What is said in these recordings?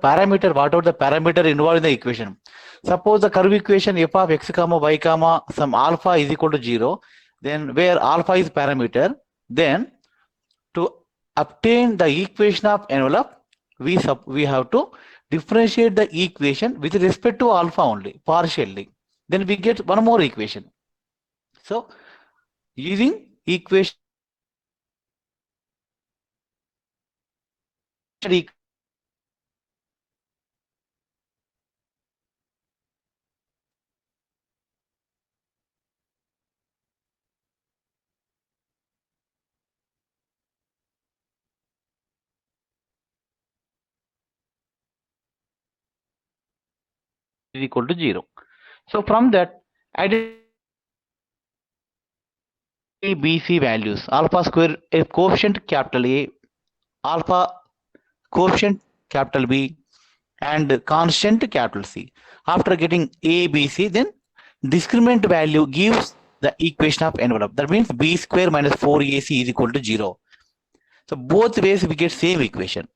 parameter, whatever the parameter involved in the equation. Suppose the curve equation f of x comma y comma some alpha is equal to 0, then where alpha is parameter, then to obtain the equation of envelope, we have to differentiate the equation with respect to alpha only, partially. Then we get one more equation. So using equation is equal to 0. So from that, identify A, B, C values. Alpha square, a coefficient capital A, alpha coefficient capital B, and constant capital C. After getting A, B, C, then discriminant value gives the equation of envelope. That means B square minus 4AC is equal to 0. So both ways we get same equation.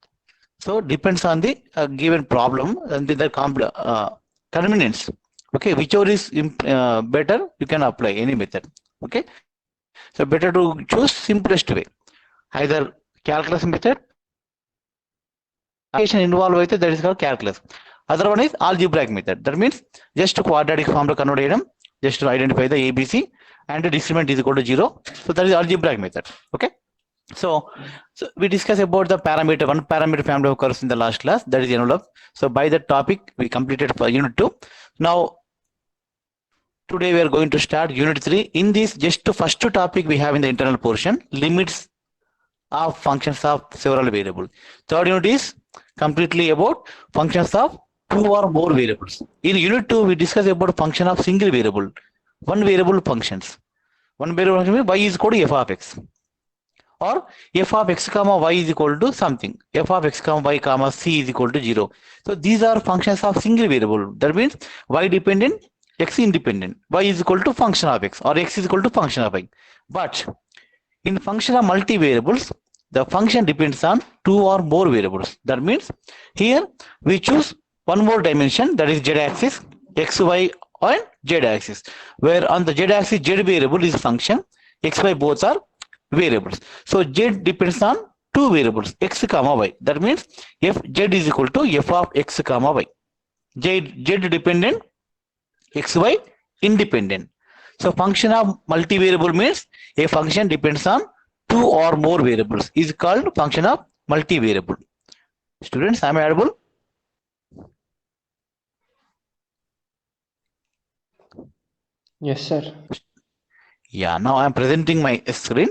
So depends on the given problem and the convenience. Okay, whichever is better, you can apply any method. Okay, so better to choose simplest way, either calculus method involved with it, that is called calculus. Other one is algebraic method. That means just to quadratic form to convert item, just to identify the ABC and the discriminant is equal to 0. So that is algebraic method. Okay. So we discuss about the parameter, one parameter family of curves in the last class, that is envelope. So by that topic we completed for unit 2. Now today we are going to start unit 3. In this, just the first topic we have in the internal portion, limits of functions of several variables. Third unit is completely about functions of 2 or more variables. In unit 2 we discuss about function of single variable, one variable functions. One variable function means y is equal to f of x, or f of x comma y is equal to something, f of x comma y comma c is equal to 0. So these are functions of single variable. That means y dependent, x independent. Y is equal to function of x, or x is equal to function of y. But in function of multi-variables, the function depends on 2 or more variables. That means here we choose one more dimension, that is z-axis, x, y, and z-axis. Where on the z-axis, z variable is function, x, y both are variables. So z depends on 2 variables, x comma y. That means f z is equal to f of x comma y. Z dependent, x, y independent. So function of multivariable means a function depends on 2 or more variables is called function of multivariable. Students, am I audible? Yes, sir. Yeah, now I am presenting my screen.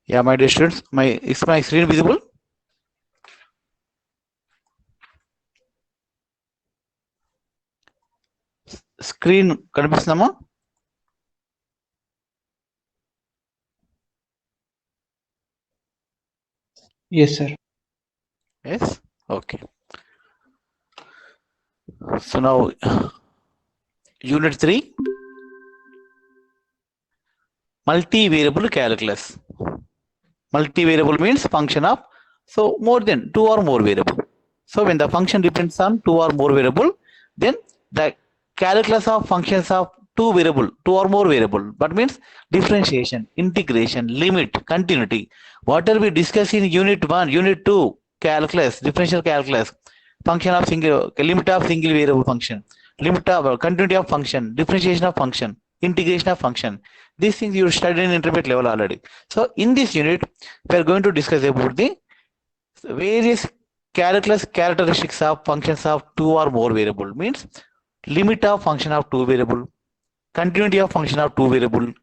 Yeah, my dear students, is my screen visible? Screen కనిపిస్తుందమ్మా? Yes, sir. Yes, okay. So now unit 3, multivariable calculus. Multivariable means function of more than 2 or more variable. So when the function depends on 2 or more variable, then the calculus of functions of 2 or more variable, but means differentiation, integration, limit, continuity. Whatever we discuss in unit 1, unit 2, calculus, differential calculus, function of limit of single variable function, limit of continuity of function, differentiation of function, integration of function. These things you studied in intermediate level already. So in this unit, we are going to discuss about the various calculus characteristics of functions of 2 or more variable. Means limit of function of 2 variable, continuity of function of 2 variable,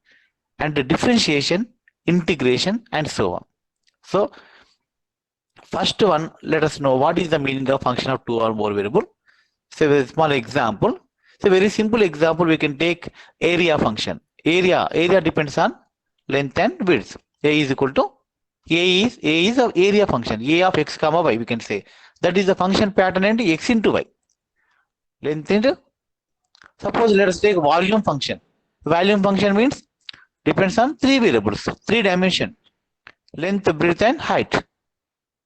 and the differentiation, integration, and so on. So first one, let us know what is the meaning of function of 2 or more variable. So a small example. So very simple example, we can take area function. Area depends on length and width. A is equal to A is of area function, A of x comma y, we can say. That is the function pattern and x into y. Length into, suppose let us take volume function. Volume function means depends on three variables, three dimension, length, breadth, and height.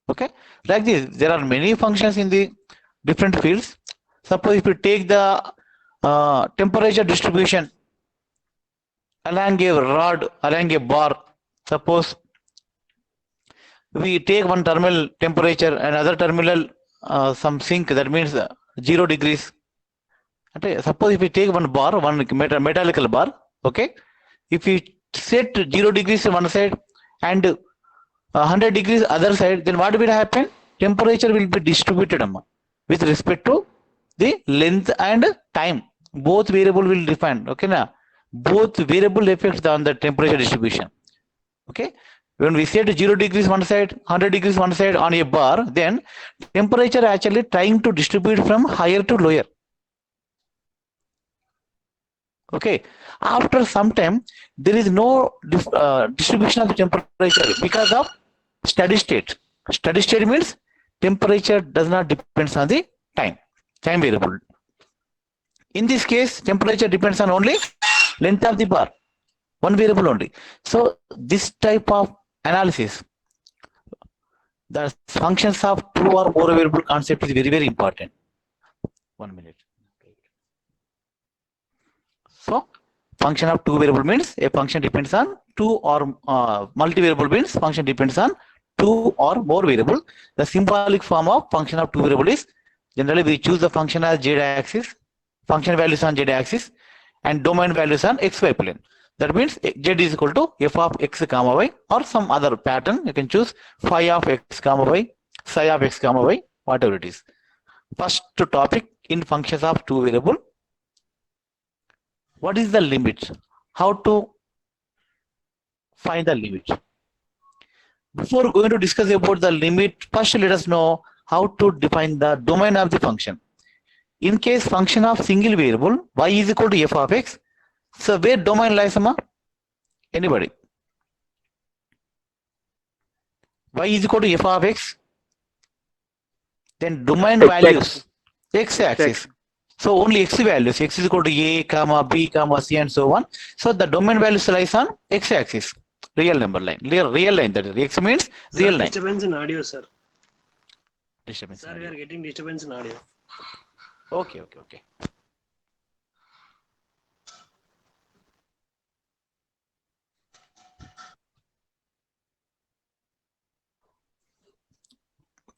Okay, like this, there are many functions in the different fields. Suppose if you take the temperature distribution along a rod, along a bar, suppose we take one terminal temperature and other terminal some sink, that means 0 degrees. Okay, suppose if we take one bar, one metallical bar, okay, if we set 0 degrees on one side and 100 degrees other side, then what will happen? Temperature will be distributed with respect to the length and time. Both variable will define. Okay, now both variable affects on the temperature distribution. Okay, when we set 0 degrees one side, 100 degrees one side on a bar, then temperature actually trying to distribute from higher to lower. Okay, after some time there is no distribution of the temperature because of steady state. Steady state means temperature does not depends on the time variable. In this case, temperature depends on only length of the bar, one variable only. So this type of analysis, the functions of two or more variable concept is very, very important. 1 minute. So function of two variable means a function depends on two or multi-variable means function depends on two or more variable. The symbolic form of function of two variable is generally we choose the function as z-axis, function values on z-axis, and domain values on xy plane. That means z is equal to f of x comma y, or some other pattern. You can choose phi of x comma y, psi of x comma y, whatever it is. First topic in functions of two variable. What is the limit? How to find the limit? Before going to discuss about the limit, first let us know how to define the domain of the function. In case function of single variable, y is equal to f of x. So where domain lies, anybody? Y is equal to f of x. Then domain values, x axis. So only x values, x is equal to a, comma, b, comma, c, and so on. So the domain values lies on x axis, real number line, real line. That is, x means real line. Disturbance in audio, sir. Disturbance. Sir, we are getting disturbance in audio. Okay.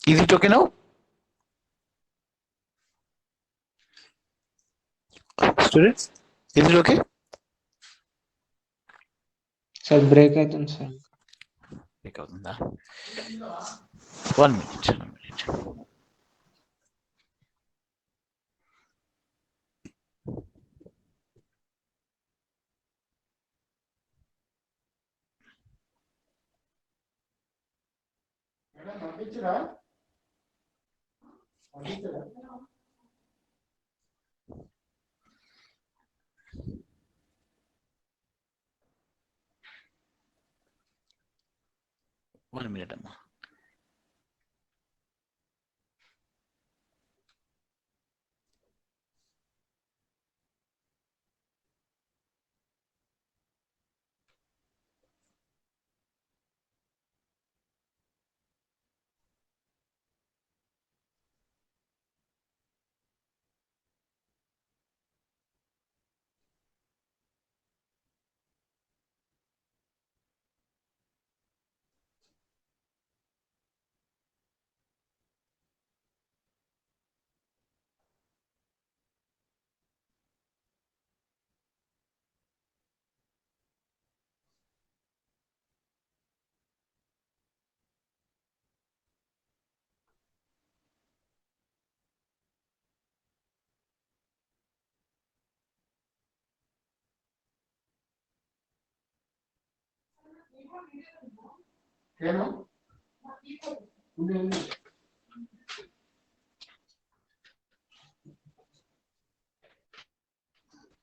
Is it okay now? Students, is it okay? Sir, break అవుతుంది sir. అవుతుందా? 1 minute. One minute.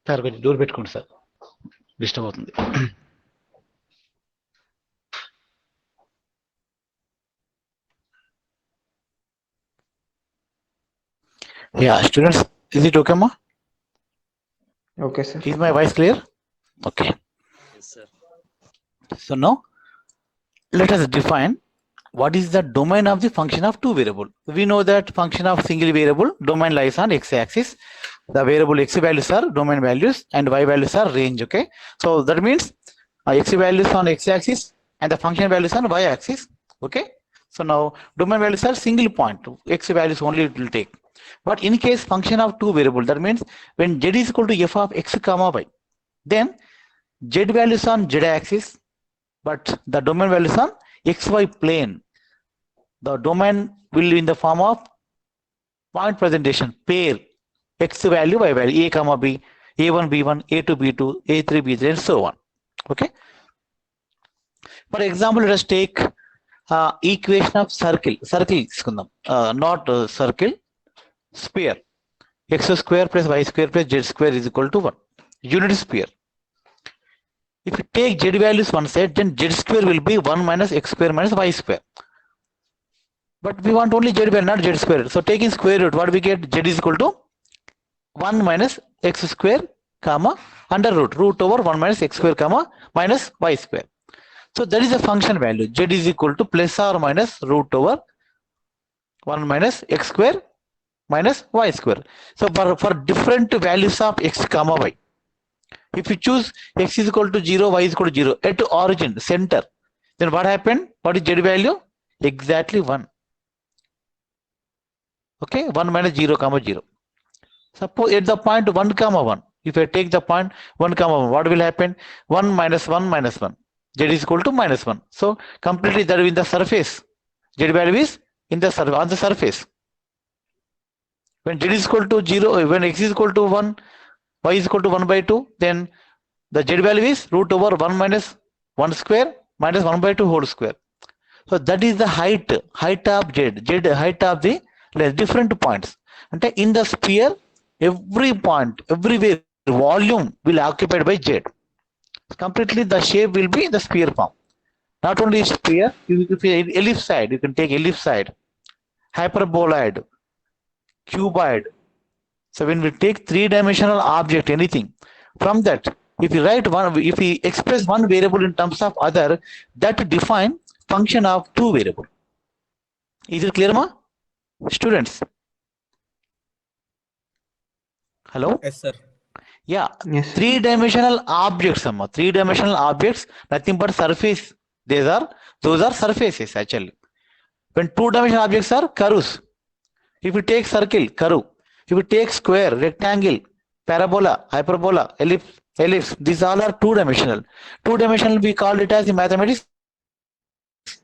Sir కొంచెం door పెట్టుకోండి sir, disturb అవుతుంది. Yeah, students, is it okay, ma? Okay, sir. Is my voice clear? Okay. Yes, sir. So now let us define what is the domain of the function of two variable. We know that function of single variable domain lies on x-axis. The variable x values are domain values and y values are range. Okay, so that means x values on x-axis and the function values on y-axis. Okay, so now domain values are single point, x values only it will take. But in case function of two variable, that means when z is equal to f of x comma y, then z values on z-axis, but the domain values on xy plane. The domain will be in the form of point presentation, pair, x value, y value, a comma b, a1, b1, a2, b2, a3, b3, and so on. Okay. For example, let us take equation of circle, not circle, sphere. X square plus y square plus z square is equal to 1. Unit sphere. If you take z values one side, then z square will be 1 minus x square minus y square. But we want only z value, not z square. So taking square root, what we get? Z is equal to 1 minus x square comma under root over 1 minus x square comma minus y square. So that is a function value. Z is equal to plus or minus root over 1 minus x square minus y square. So for different values of x comma y, if you choose x is equal to 0, y is equal to 0 at origin, center, then what happened? What is z value? Exactly 1. Okay, 1 minus 0 comma 0. Suppose at the point 1 comma 1, if I take the point 1 comma 1, what will happen? 1 minus 1 minus 1. Z is equal to minus 1. So completely that will be in the surface. Z value is in the on the surface. When z is equal to 0, when x is equal to 1, y is equal to 1 by 2, then the z value is root over 1 minus 1 square minus 1 by 2 whole square. So that is the height of z height of the different points. And in the sphere, every point, everywhere, volume will occupied by z. Completely the shape will be in the sphere form. Not only sphere, if you ellipsoid, you can take ellipsoid, hyperboloid, cuboid. So when we take three-dimensional object, anything, from that, if we write one, if we express one variable in terms of other, that define function of two variable. Is it clear, ma? Students? Hello? Yes, sir. Yeah, Yes. three-dimensional objects, amma. Three-dimensional objects, nothing but surface. Those are surfaces actually. When two-dimensional objects are curves. If you take circle, curve. If you take square, rectangle, parabola, hyperbola, ellipse, these all are two-dimensional. Two-dimensional, we call it as in mathematics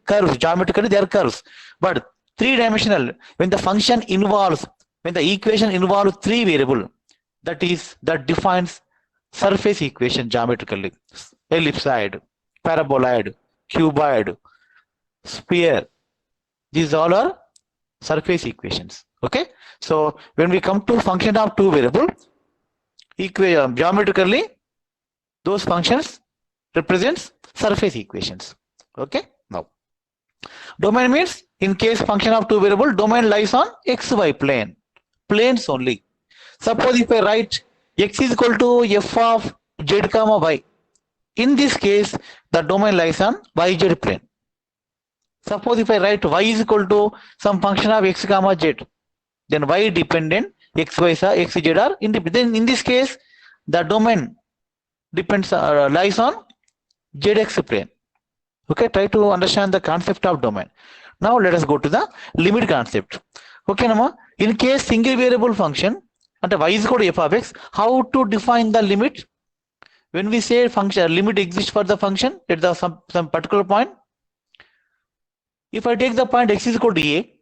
curves. Geometrically, they are curves. But three-dimensional, when the function involves, when the equation involves three variable, that defines surface equation geometrically. Ellipsoid, paraboloid, cuboid, sphere. These all are surface equations. Okay. So when we come to function of two variable, geometrically, those functions represents surface equations. Okay. Now, domain means in case function of two variable, domain lies on xy plane, planes only. Suppose if I write x is equal to f of z comma y, in this case the domain lies on yz plane. Suppose if I write y is equal to some function of x comma z, then y dependent, x y x z are independent. Then in this case the domain depends lies on zx plane. Okay, try to understand the concept of domain. Now let us go to the limit concept. Okay, Nama, in case single variable function and y is equal to f of x, how to define the limit? When we say function limit exists for the function at the some particular point, if I take the point x is equal to a,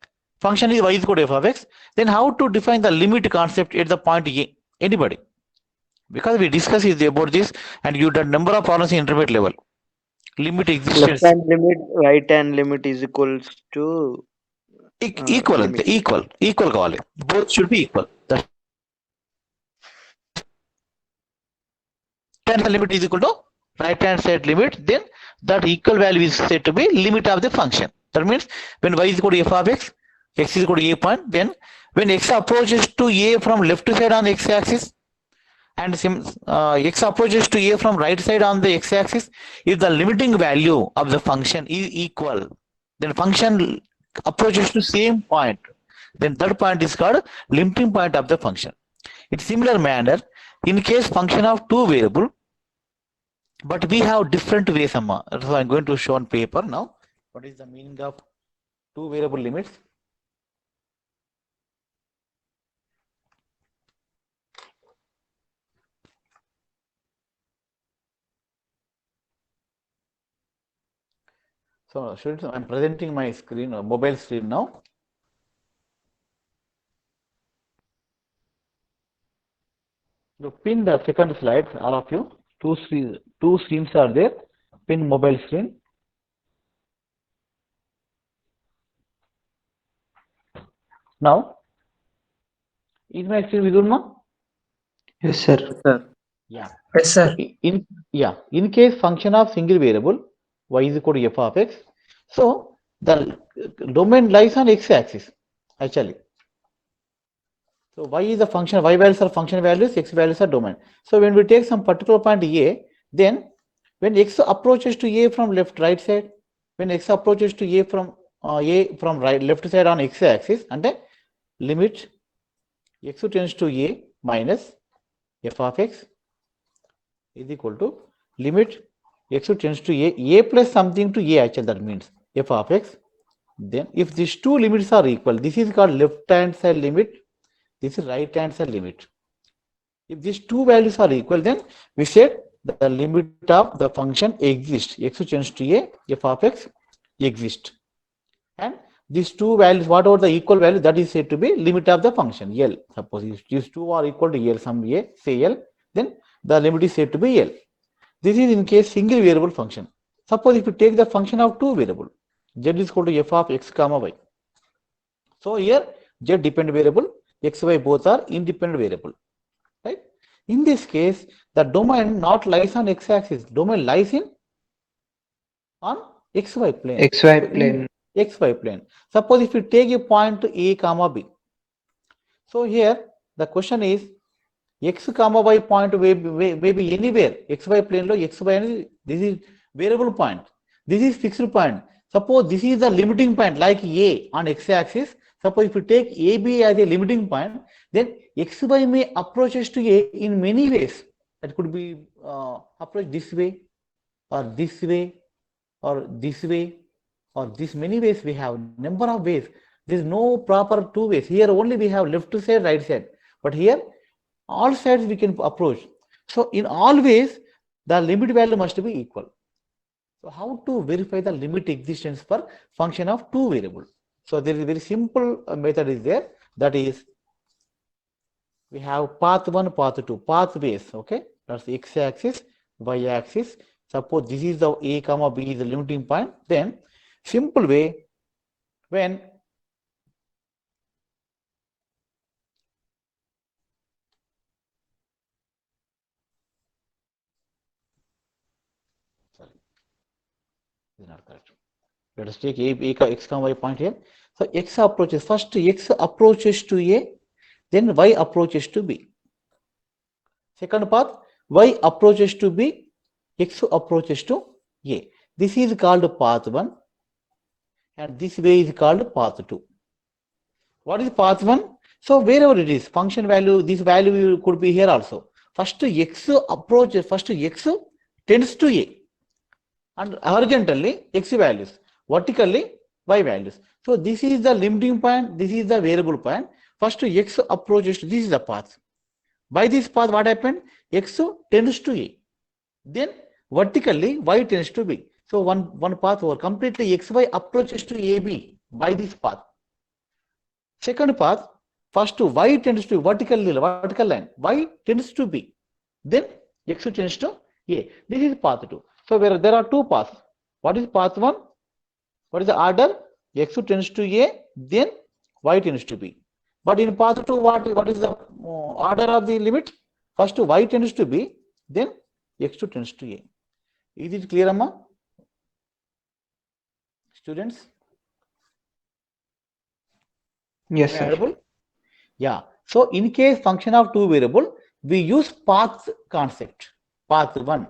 function is y is equal to f of x, then how to define the limit concept at the point a? Anybody? Because we discussed about this and you done number of problems in intermediate level. Limit existence. Left hand limit, right hand limit is equals to Equal limit. equal kawali. Both should be equal. The limit is equal to right hand side limit, then that equal value is said to be limit of the function. That means when y is equal to f of x, x is equal to a point, then when x approaches to a from left side on the x-axis and x approaches to a from right side on the x-axis, if the limiting value of the function is equal, then function approaches to same point, then that point is called limiting point of the function. In similar manner, in case function of two variable, but we have different ways, Amma. So I'm going to show on paper now. What is the meaning of two variable limits? So students, I'm presenting my screen, mobile screen now. So pin the second slide, all of you. Two screens are there. Pin mobile screen. Now, is my screen visible now? Yes, sir. Yeah. Yes, sir. In case function of single variable y is equal to f of x, so the domain lies on x-axis actually. So y is a function, y values are function values, x values are domain. So when we take some particular point a, then when x approaches to a from right side, when x approaches to a from left side on x-axis, and then limit x tends to a minus f of x is equal to limit x tends to a plus something to a, actually that means f of x. Then if these two limits are equal, this is called left hand side limit, this is right hand side limit. If these two values are equal, then we said the limit of the function exists, x tends to a, f of x exists. And these two values, whatever the equal value, that is said to be limit of the function L. Suppose if these two are equal to L, some a, say L, then the limit is said to be L. This is in case single variable function. Suppose if you take the function of two variable, z is equal to f of x comma y. So here z dependent variable, x, y both are independent variable, right? In this case, the domain not lies on x-axis, domain lies on xy plane. XY plane. XY plane. Suppose if you take a point a comma b. So here the question is x comma y point may be anywhere. XY plane lo xy, this is variable point. This is fixed point. Suppose this is the limiting point like a on x-axis. Suppose if you take AB as a limiting point, then xy may approaches to a in many ways. That could be approach this way, or this way, or this way, or this many ways. We have number of ways. There is no proper two ways. Here only we have left side, right side. But here all sides we can approach. So in all ways, the limit value must be equal. So how to verify the limit existence for function of two variable? So there is a very simple method is there. That is, we have path 1, path 2, pathways. Okay, that's x-axis, y-axis. Suppose this is the a comma b is the limiting point. Then simple way, when is not correct. Let us take a x comma y point here. So x approaches, first x approaches to a, then y approaches to b. Second path, y approaches to b, x approaches to a. This is called path 1, and this way is called path 2. What is path 1? So wherever it is, function value, this value could be here also. First x approaches, first x tends to a, and horizontally x values, vertically y values. So this is the limiting point, this is the variable point. First x approaches to, this is the path. By this path, what happened? X tends to a, then vertically y tends to b. So one path over, completely xy approaches to ab by this path. Second path, first y tends to vertical line, y tends to b, then x tends to a. This is path 2. So where there are two paths. What is path 1? What is the order? X tends to a, then y tends to b. But in path 2, what is the order of the limit? First y tends to b, then x tends to a. Is it clear, Amma? Students? Yes, Am I sir. audible? Yeah. So in case function of two variable, we use path concept. Path one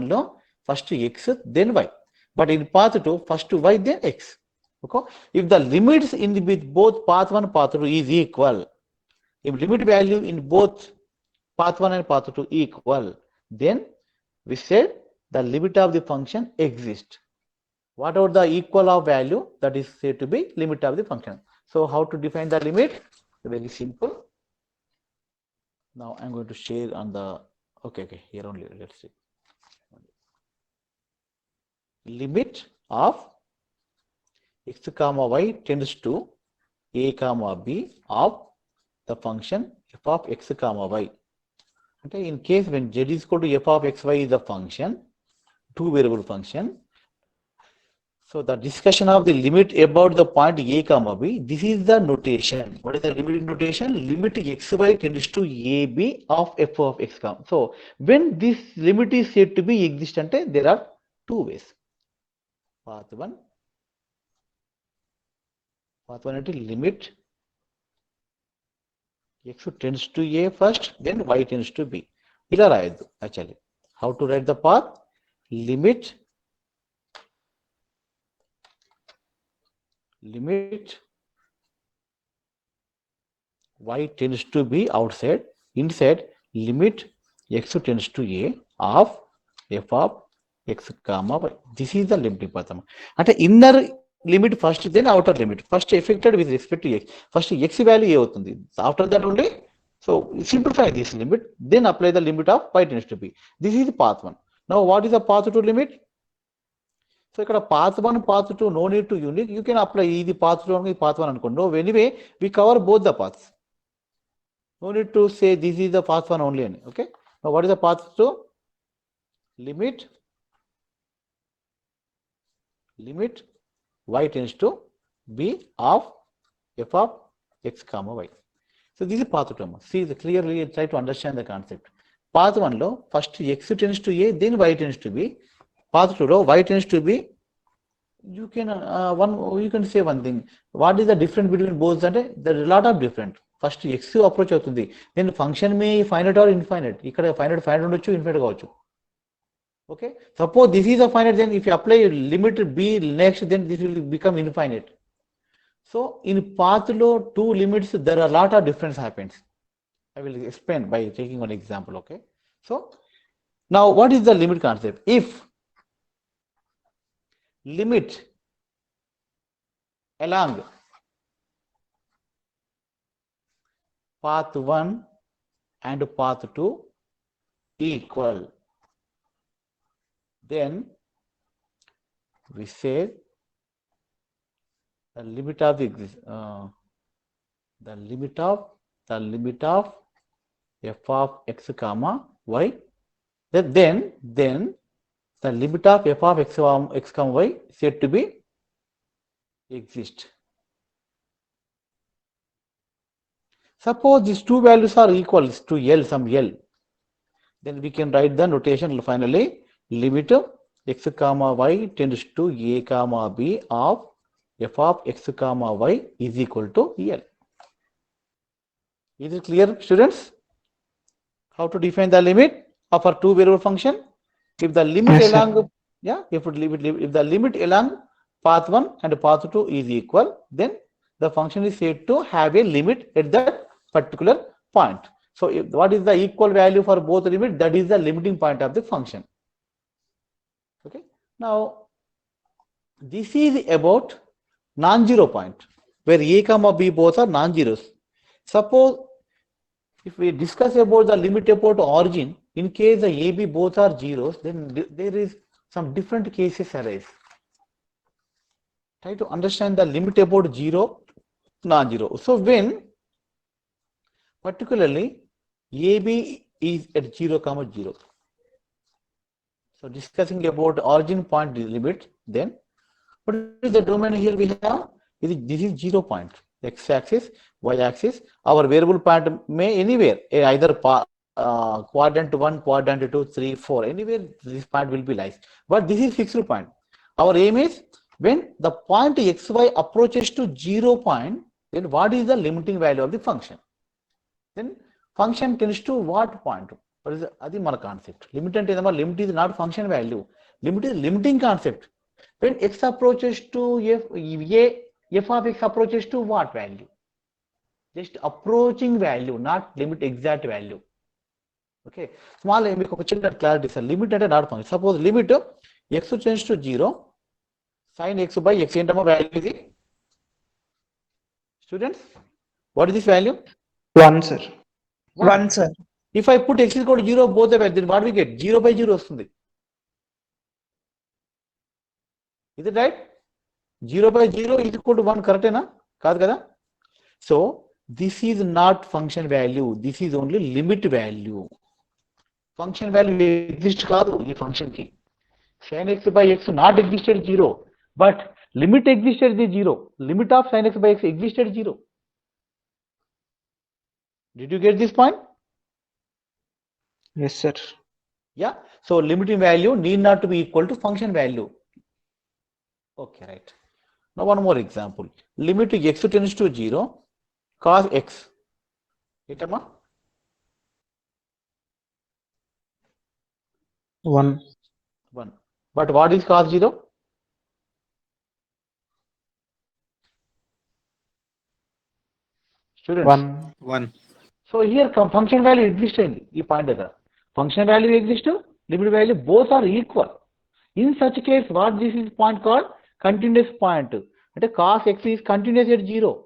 lo first x then y. But in path two, first y then x. Okay. If the limits in with both path one path two is equal, if limit value in both path one and path two equal, then we said the limit of the function exists. Whatever the equal of value, that is said to be limit of the function. So how to define the limit? Very simple. Now I'm going to share on the, okay, here only, let's see. Limit of x comma y tends to a comma b of the function f of x comma y. Okay, in case when z is equal to f of xy is the function, two variable function. So the discussion of the limit about the point a comma b, this is the notation. What is the limit notation? Limit xy tends to ab of f of x comma. So when this limit is said to be existent, there are two ways. Path one into limit x tends to a first, then y tends to b. Ila rayadu actually. How to write the path? Limit y tends to be outside, inside limit x tends to a of f of x comma y. This is the limiting path. At inner limit first, then outer limit. First affected with respect to x. First x value a. After that only, so simplify this limit, then apply the limit of y tends to b. This is path one. Now what is the path two limit? So ఇక్కడ path 1, path 2, no need to unique. You can apply the path 2 and path 1 అనుకోండి. No, anyway, we cover both the paths. No need to say this is the path 1 only. Okay. Now what is the path 2? Limit y tends to b of f of x comma y. So this is path 2. See, clearly try to understand the concept. Path 1 lo first x tends to a, then y tends to b. Path 2 lo y tends to be, you can say one thing. What is the difference between both? That there is a lot of different. First x approach అవుతుంది, then function may finite or infinite. ఇక్కడ finite ఉండొచ్చు, infinite కావచ్చు. Okay, suppose this is a finite, then if you apply limit b next, then this will become infinite. So in path lo two limits, there are a lot of difference happens. I will explain by taking one example. Okay, so now what is the limit concept? If limit along path 1 and path 2 equal, then we say the limit of f of x comma y, then the limit of f of x comma y said to be exist. Suppose these two values are equal to L, some L, then we can write the notation finally. Limit x comma y tends to a comma b of f of x comma y is equal to L. Is it clear, students? How to define the limit of our two variable function? If the limit Yes, along, sir. if the limit along path 1 and path 2 is equal, then the function is said to have a limit at that particular point. So what is the equal value for both limit? That is the limiting point of the function. Okay. Now this is about non-zero point, where a comma b both are non-zeros. Suppose if we discuss about the limit about origin, in case the a b both are zeros, then there is some different cases arise. Try to understand the limit about zero, non-zero. So when particularly ab is at 0 comma 0. So discussing about origin point limit, then what is the domain here we have? This is 0 point, x-axis, y-axis. Our variable point may anywhere, either quadrant 1, quadrant 2, 3, 4, anywhere this point will be lies. But this is fixed point. Our aim is when the point xy approaches to 0 point, then what is the limiting value of the function? Then function tends to what point? What is the mana concept? Limit and limit is not function value. Limit is limiting concept. When x approaches to f of x approaches to what value? Just approaching value, not limit exact value. Okay, small మీకు ఒక చిన్న clarity sir, limit అంటే not function. Suppose limit x tends to 0 sin x by x ఏంటమ్మా value ఇది? Students, what is this value? 1, sir. 1, sir. If I put x is equal to 0 both the way, then what we get? 0 by 0 వస్తుంది. Is it right? 0 by 0 is equal to 1, కరెక్టేనా? కాదు కదా? So this is not function value, this is only limit value. Function value exist కాదు ఈ function కి. sin x by x not existed 0, but limit existed the 0. Limit of sin x by x existed 0. Did you get this point? Yes, sir. Yeah. So limiting value need not to be equal to function value. Okay, right. Now one more example. Limit x tends to 0 cos x. Etama? 1. 1. But what is cos 0? Students. 1. 1. So here function value exists in the point there. Function value exists, limit value both are equal. In such case, what this is point called? Continuous point. And cos x is continuous at 0.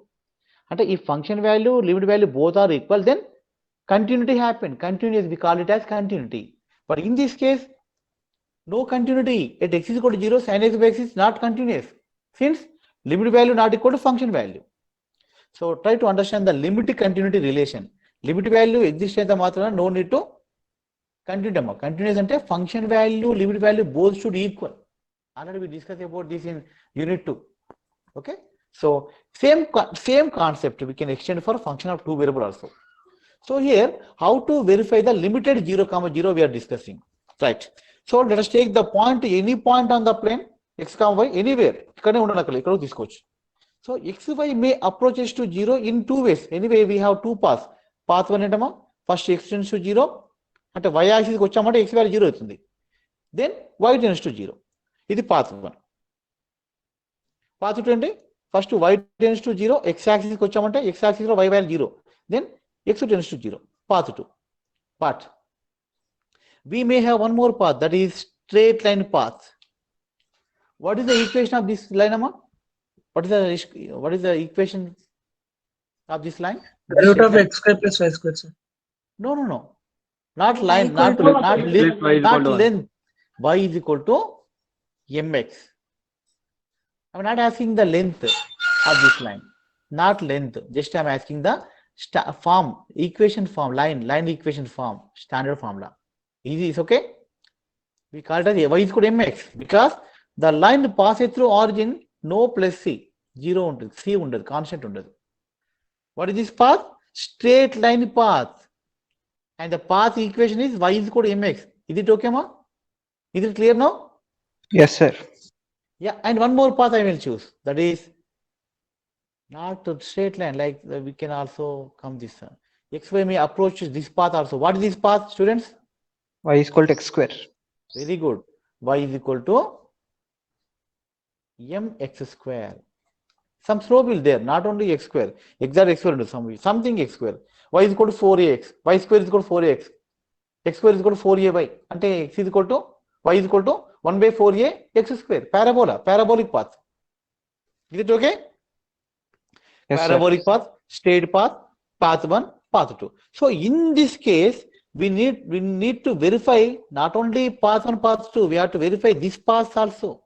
And if function value, limit value both are equal, then continuity happen. Continuous, we call it as continuity. But in this case, no continuity. At x is equal to 0, sin x by x is not continuous. Since limit value not equal to function value. So try to understand the limit continuity relation. Limit value exists at the matrana, no need to continuity. Continuous ante function value, limit value both should equal. Already we discussed about this in unit 2. Okay. So same concept we can extend for function of two variable also. So here how to verify the limited 0, 0 we are discussing. Right. So let us take the point, any point on the plane x, y anywhere. So x, y may approaches to 0 in two ways. Anyway, we have two paths. Path 1 antama first x tends to 0 and y axis వచ్చామంటే x value 0 అవుతుంది. Then y tends to 0. ఇది path 1. Path 2 అంటే first y tends to 0, x axis వచ్చామంటే x axis లో y value 0. Then x tends to 0. Path 2. But we may have one more path, that is straight line path. What is the equation of this line, amma? What is the equation of this line? Root of x square plus y square, sir. No. Not line, not length. Y is equal to mx. I'm not asking the length of this line. Not length. Just I'm asking the form, equation form, line equation form, standard formula. Easy, is okay? We call it as y is equal to mx because the line passes through origin, no plus c, 0 ఉంటుంది, c ఉండదు, constant ఉండదు. What is this path? Straight line path. And the path equation is y is equal to mx. Is it okay, ma? Is it clear now? Yes, sir. Yeah, and one more path I will choose. That is not a straight line, like we can also come this. Xy may approach this path also. What is this path, students? Y is equal to x square. Very good. Y is equal to mx square. Some slope is there, not only x square. Exact x square into something x square. Y is equal to 4ax. Y square is equal to 4ax. X square is equal to 4ay. Ante x is equal to y is equal to 1 by 4a x square. Parabolic path. Is it okay? Yes, Parabolic sir. path, straight path, path 1, path 2. So in this case, we need to verify not only path 1, path 2, we have to verify this path also.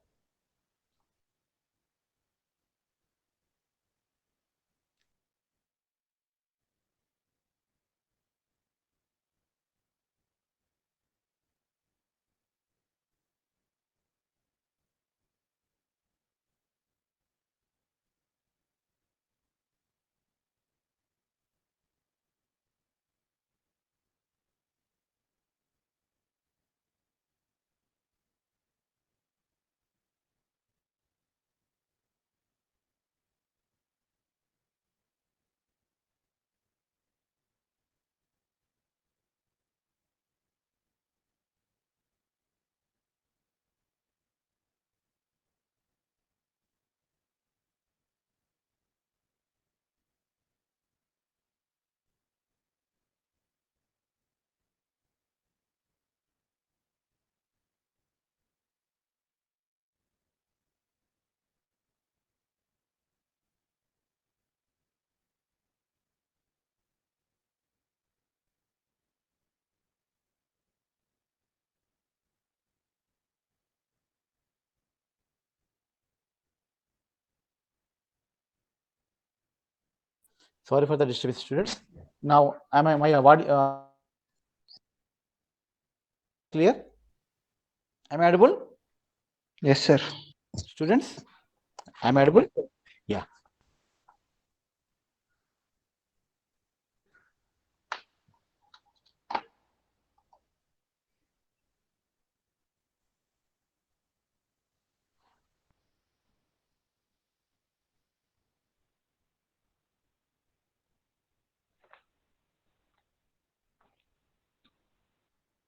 Sorry for the disturbance, students. Now, am I my what clear? Am I audible, Yes, sir. students? Am I audible? Yeah.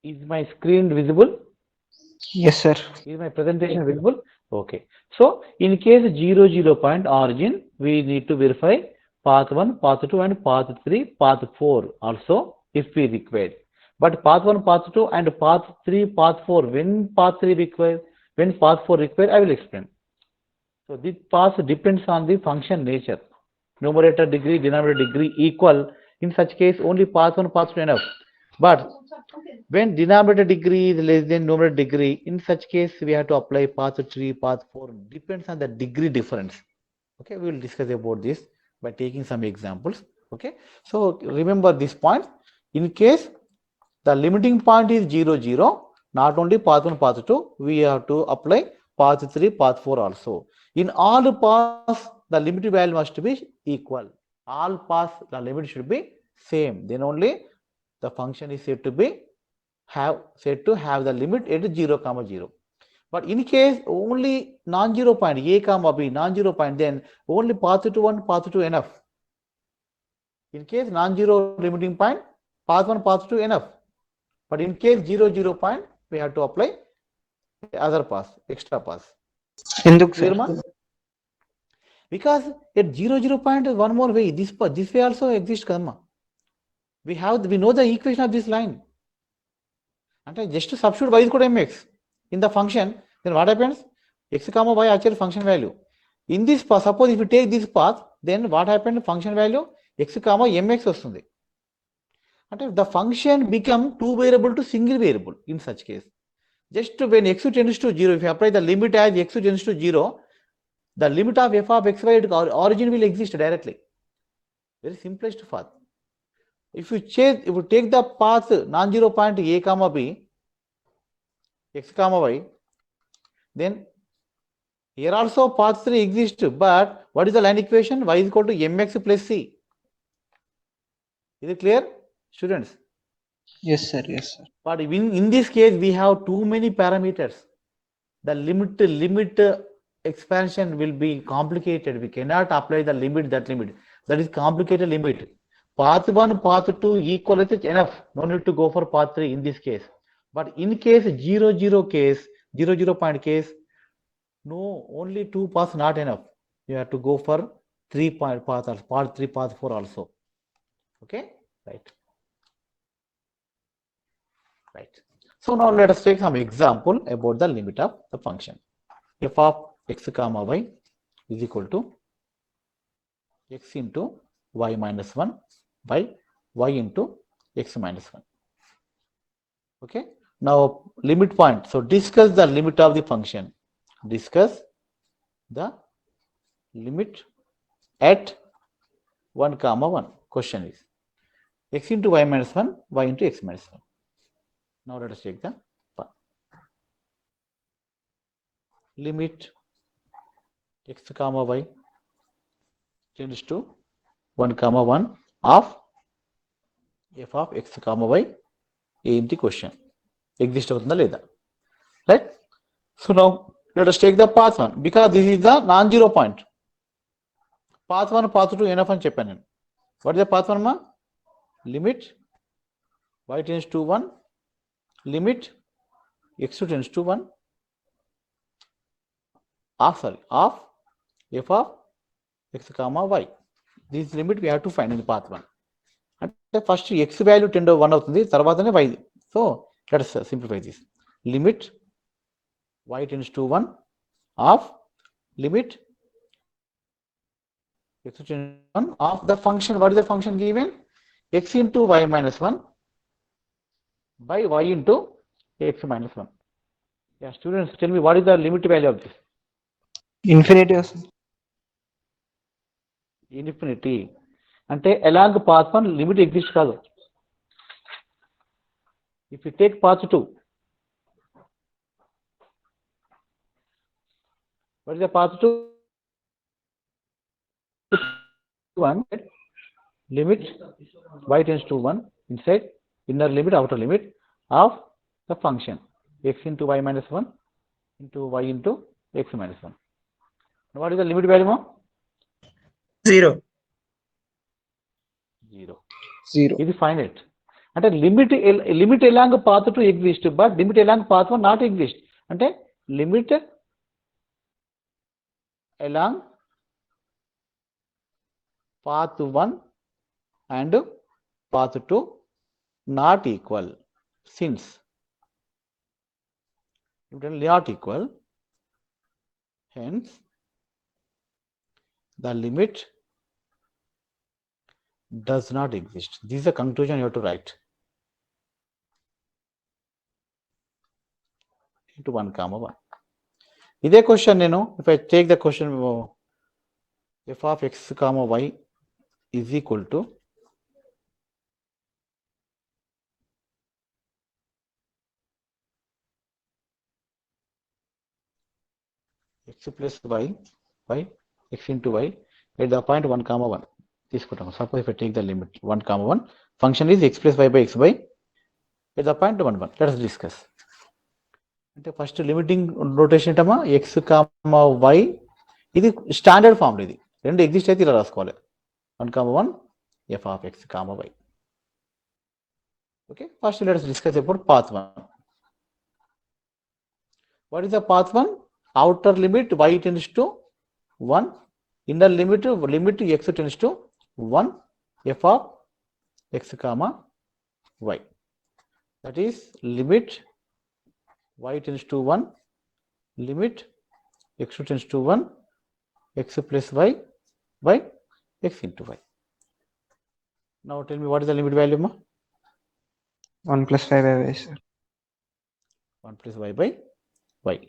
Is my screen visible? Yes, sir. Is my presentation visible? Okay. So in case 0 point origin, we need to verify path 1, path 2, and path 3, path 4 also if we require. But path 1, path 2, and path 3, path 4, when path 3 require, when path 4 require, I will explain. So this path depends on the function nature. Numerator degree, denominator degree equal. In such case, only path 1, path 2 enough. But when denominator degree is less than numerator degree, in such case, we have to apply path 3, path 4. Depends on the degree difference. Okay, we will discuss about this by taking some examples. Okay, so remember this point. In case the limiting point is 0, 0, not only path 1, path 2, we have to apply path 3, path 4 also. In all paths, the limit value must be equal. All paths, the limit should be same. Then only the function is said to have the limit at 0, 0. But in case only non-zero point a comma b non-zero point, then only path 2 1, path 2 enough. In case non-zero limiting point, path 1, path 2 enough. But in case 0 point, we have to apply other paths, extra paths. Enduk, Clear, sir? ma? Because at 0 point is one more way. This way also exists, karma. We know the equation of this line. And just to substitute y is equal to mx in the function, then what happens? X comma y actual function value. In this path, suppose if you take this path, then what happened? Function value x comma mx వస్తుంది. అంటే the function become two variable to single variable in such case. Just when x tends to 0, if you apply the limit as x tends to 0, the limit of f of xy at origin will exist directly. Very simplest path. If you take the path non-zero point a comma b, x comma y, then here also path 3 exists, but what is the line equation? Y is equal to mx plus c. Is it clear, students? Yes, sir. Yes, sir. But in this case, we have too many parameters. The limit expansion will be complicated. We cannot apply the limit. That is complicated limit. Path 1, path 2 equal is enough. No need to go for path 3 in this case. But in case 0 point case, no, only 2 paths not enough. You have to go for 3 point path, path 3, path 4 also. Okay, right. So now let us take some example about the limit of the function. F of x comma y is equal to x into y minus 1 by y into x minus 1. Okay. Now limit point. So discuss the limit of the function. Discuss the limit at 1 comma 1. Question is x into y minus 1, y into x minus 1. Now let us take the limit x comma y tends to 1 comma 1 of f of x comma y in the question. Exist avutunda leda, right? So now let us take the path 1 because this is the non-zero point. Path 1, path 2 enough అని చెప్పాను నేను. What is the path 1 ma? Limit y tends to 1, limit x2 tends to 1 of f of x comma y. This limit we have to find in the path 1. అంటే first x value 10 1 అవుతుంది, తర్వాతనే y. So let us simplify this. Limit y tends to 1 of limit x tends to 1 of the function. What is the function given? X into y minus 1 by y into x minus 1. Yeah, students, tell me what is the limit value of this? Infinity. Infinity. అంటే along path 1 limit exist కాదు. If you take path 2, what is the path 2? 1, limit y tends to 1 inside inner limit, outer limit of the function x into y minus 1 into y into x minus 1. What is the limit value? 0. 0. 0. It is finite. అంటే limit along path 2 exist but limit along path 1 not exist. అంటే limit along path 1 and path 2 not equal. Since not equal, hence the limit does not exist. This is the conclusion you have to write. Into 1 comma 1. ఇదే question నేను if I take the question f of x comma y is equal to x plus y by x into y at the point 1 comma 1 తీసుకుంటాము. Suppose if I take the limit 1 comma 1, function is x plus y by x by at the point 1 1. Let us discuss. అంటే first limiting notation ఏంటమ్మా, X comma Y. ఇది standard form. ఇది రెండు exist అయితే ఇలా రాసుకోవాలి. 1 comma 1 f of x comma y. Okay, first let us discuss about path 1. What is the path 1? Outer limit y tends to 1, inner limit x tends to 1 f of x comma y. That is limit y tends to 1, limit x tends to 1, x plus y by x into y. Now tell me what is the limit value, ma? 1 plus 5 by y, sir. 1 plus y by y.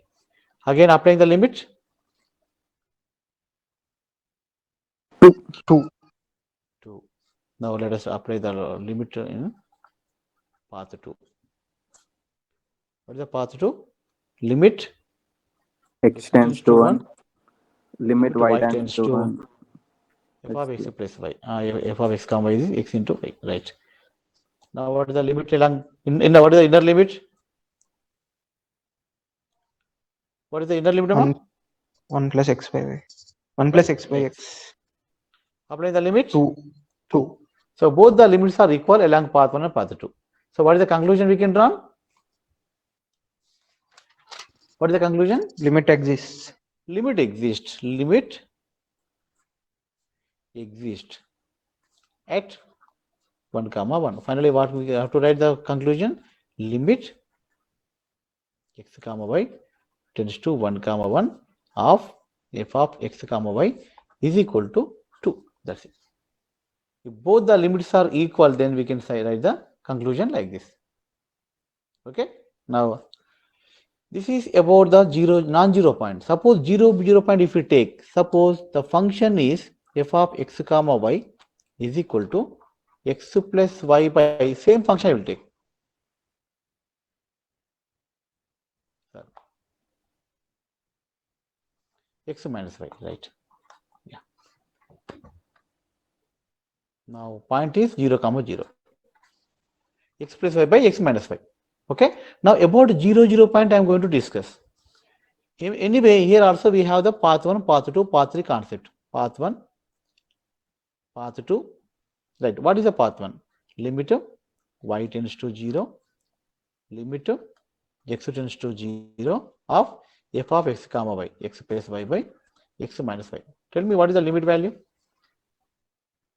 Again applying the limit. 2. Now let us apply the limit in path 2. What is the path 2? Limit x tends to 1, limit y tends to 1. f of x plus y. F of x comma y is x into y, right? Now what is the limit along in what is the inner limit? What is the inner limit? 1 plus x by y. 1 plus x by x. Applying the limit 2. So both the limits are equal along path 1 and path 2. So what is the conclusion we can draw? What is the conclusion? Limit exists. Limit exists. Limit exists at 1 comma 1. Finally, what we have to write the conclusion? Limit x comma y tends to 1 comma 1 of f of x comma y is equal to 2. That's it. If both the limits are equal, then we can say write the conclusion like this. Okay. Now this is about the non-zero point. Suppose 0 point if we take, suppose the function is f of x comma y is equal to x plus y by same function I will take. X minus y, right? Yeah. Now point is 0 comma 0. X plus y by x minus y. Okay. Now about 0 point I am going to discuss. Anyway, here also we have the path 1, path 2, path 3 concept. Path 1, path 2. Right. What is the path 1? Limit y tends to 0, limit x tends to 0 of f of x comma y, x plus y by x minus y. Tell me what is the limit value?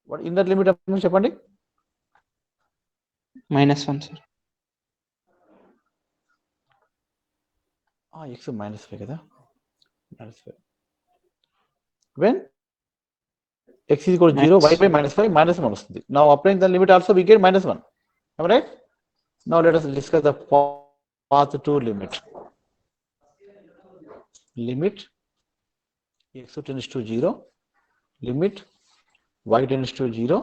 What inner limit of చెప్పండి? -1, sir. X minus 5 కదా, minus 5. When x is equal to 0, y by -5, -1 వస్తుంది. Now applying the limit also we get -1. Am I right? Now let us discuss the path 2 limit. Limit x tends to 0, limit y tends to 0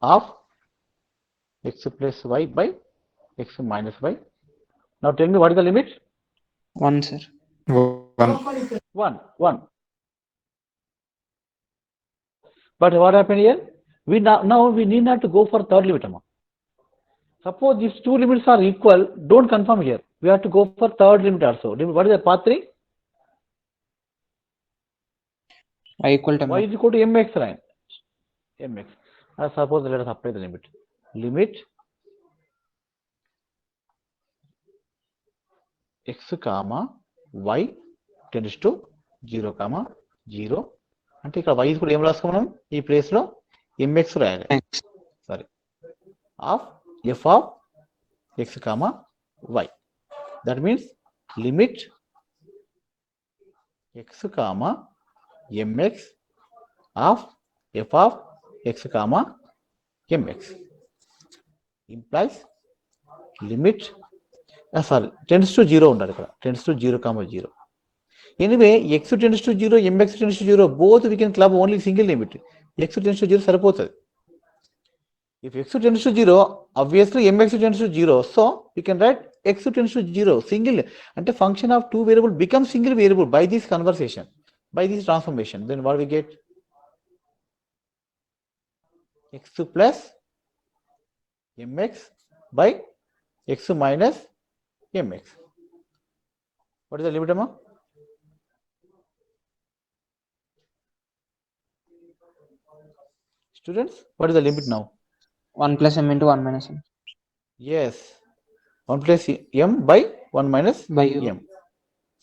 of x plus y by x minus y. Now tell me what is the limit? 1, sir. 1. But what happened here? Now we need not to go for third limit. Suppose these two limits are equal, don't confirm here. We have to go for third limit also. What is the path 3? Y equal to Y is equal to mx, right? Mx. Suppose let us apply the limit. Limit x comma y tends to 0 comma 0. అంటే ఇక్కడ y కూడా ఏం రాసుకో మనం ఈ place లో mx రాయాలి. x. Sorry of f of x comma y. That means limit x comma mx of f of x comma mx implies limit tends to 0 ఉండాలి ఇక్కడ, tends to 0 comma 0. Anyway, x tends to 0, mx tends to 0, both we can club only single limit. X tends to 0 సరిపోతుంది. If x tends to 0, obviously mx tends to 0. So we can write x tends to 0. Single, and a function of two variable becomes single variable by this conversation, by this transformation. Then what we get? X plus mx by x minus mx. What is the limit, Amma? Students, what is the limit now? 1 plus m into 1 minus m. Yes, 1 plus m by 1 minus By u. m.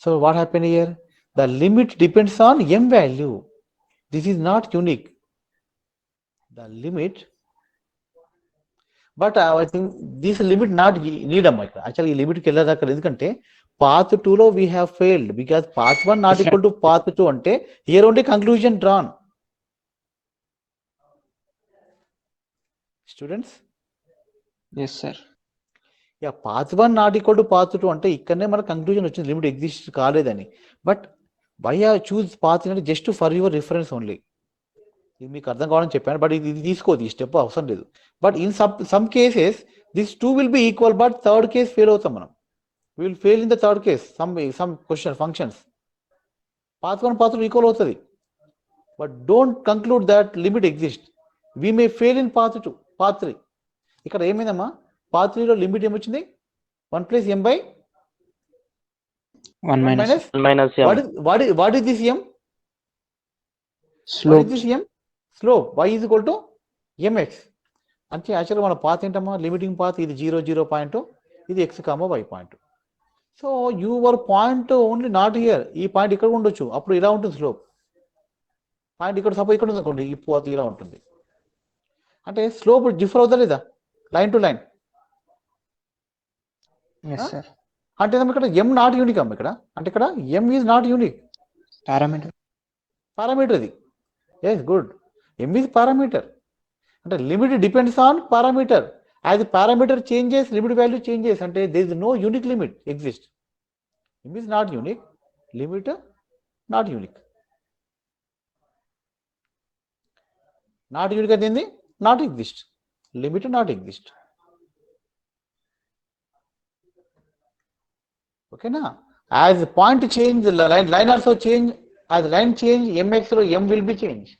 So what happened here? The limit depends on m value. This is not unique. The limit, but I think this limit not need a micro. Actually, limit ఎందుకంటే path 2 లో we have failed because path 1 not equal to path 2 అంటే here only conclusion drawn. Students? Yes, sir. Yeah, path 1 not equal to path 2 అంటే ఇక్కడనే మన conclusion వచ్చింది limit exist కాలేదని. But why I choose path అంటే just for your reference only. ఇది మీకు అర్థం కావాలని చెప్పాను, బట్ ఇది తీసుకోదు, ఈ స్టెప్ అవసరం లేదు. But in some cases this 2 will be equal, but third case fail అవుతాం మనం. we will fail in the third case. Some question functions path 1 path 2 equal అవుతుంది, but don't conclude that limit exists. We may fail in path 2 path 3. ఇక్కడ ఏమైందమ్మా, path 3 లో limit ఏమొచ్చింది? 1 plus m by 1 minus minus m. What is this m? slope. What is this m? Slope. Y is equal to mx. అంటే యాక్చువల్గా మన path ఏంటమ్మా, limiting path ఇది 0 0 point, ఇది x comma y point. So your point only not here, ఈ point ఇక్కడ ఉండొచ్చు, అప్పుడు ఇలా ఉంటుంది స్లోప్. పాయింట్ ఇక్కడ సపోజ్ ఇక్కడ ఉంది అనుకోండి, ఈ పాత్ ఇలా ఉంటుంది. అంటే స్లోప్ డిఫర్ అవుతా లేదా line to line? Yes, sir. అంటే ఇక్కడ m నాట్ యూనిక్ అమ్మ ఇక్కడ, అంటే ఇక్కడ m is not unique. Parameter ఇది. Yes good, m is parameter. అంటే limit depends on parameter. As parameter changes limit value changes, అంటే there is no unique limit exist. m is not unique, limit not unique. Not unique అయితే ఏంది? Not exist. Limit not exist. ఓకేనా? As point change line also change, as line change mx లో m will be change.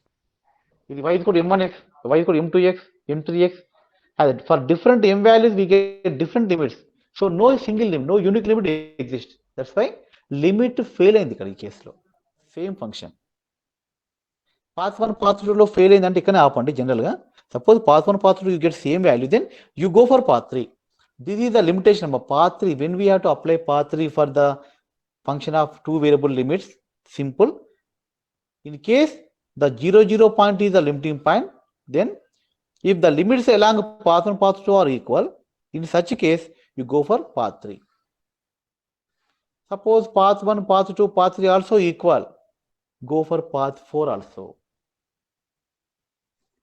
ఇది y is equal to m1x, y is equal to m2x, m3x. For different m values we get different limits. So no single limit, no unique limit exists. That's why limit fail అయింది ఇక్కడ ఈ కేసులో. Same function path 1 path 2 లో fail అయిందంటే ఇక్కడనే ఆపండి. General గా suppose path 1 path 2 you get same value, then you go for path 3. This is the limitation of path 3. When we have to apply path 3 for the function of two variable limits, simple. In case the 0 0 point is the limiting point, then if the limits along path 1 path 2 are equal, in such case you go for path 3. Suppose path 1 path 2 path 3 also equal, go for path 4 also.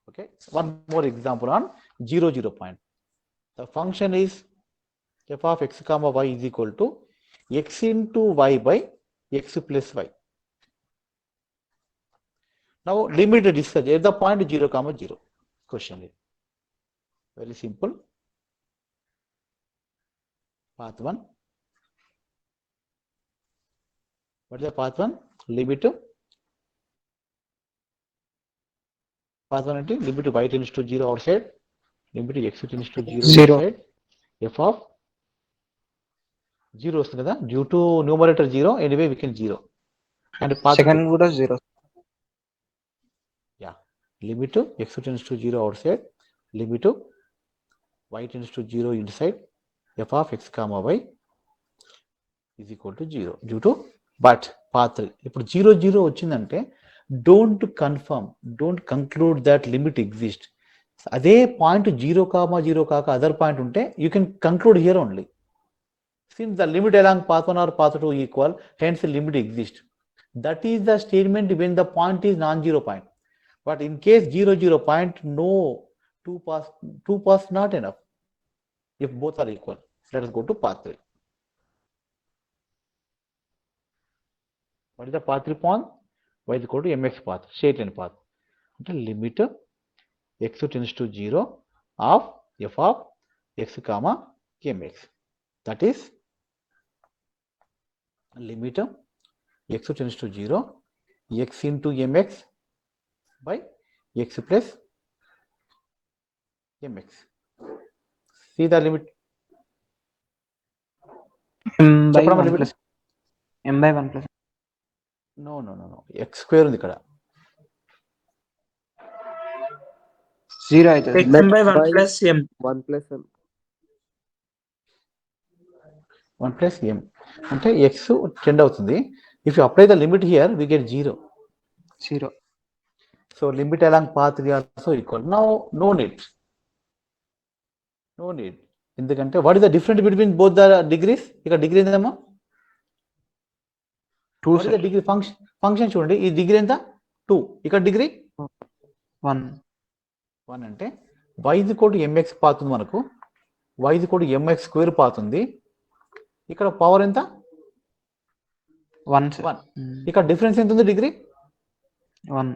Okay, one more example on 0 0 point. The function is f of x comma y is equal to x into y by x plus y. Now limit the distance at the point 0 comma 0. Question is very simple. Path 1. What is the path 1? Limit to path 1 అంటే limit to y tends to 0 outside, limit to x tends to 0 Zero. inside, f of 0 వస్తుంది కదా, due to numerator 0, anyway we can 0. And path Second 2. కూడా 0. Yeah, limit to x tends to 0 outside, limit to y tends to 0 inside, f of x comma y is equal to 0 due to but path 3. ఇప్పుడు 0 0 వచ్చిందంటే don't confirm, don't conclude that limit exist. అదే point 0 comma 0 కాక other point ఉంటే you can conclude here only. Since the limit along path 1 or path 2 equal, hence the limit exists. That is the statement when the point is non-zero point. But in case 0 0 point, no, two paths not enough if both are equal. Let us go to path 3. What is the path 3 point? Y is equal to mx path, straight line path. The limit x tends to 0 of f of x comma mx. That is limit x tends to 0 x into mx by x plus mx. See the limit. M by చెప్పడం 1 limit. plus M by 1 plus No, x square ఉంది ఇక్కడ. 0 అవుతుంది. X by 1 plus M. 1 plus m. 1 plus m అంటే x 10 అవుతుంది. If you apply the limit here, we get 0. 0. So limit along path 3 also equal. Now no need. ఎందుకంటే what is the difference between both the degrees? ఇక్కడ degree ఎంతమ్మా? 2 What is the degree function చూడండి, ఈ degree ఎంత? 2. ఇక్కడ degree 1. 1 అంటే y is equal to mx path ఉంది మనకు, y is equal to mx square path ఉంది. ఇక్కడ పవర్ ఎంత? 1. 1. ఇక్కడ డిఫరెన్స్ ఎంత ఉంది? Degree 1.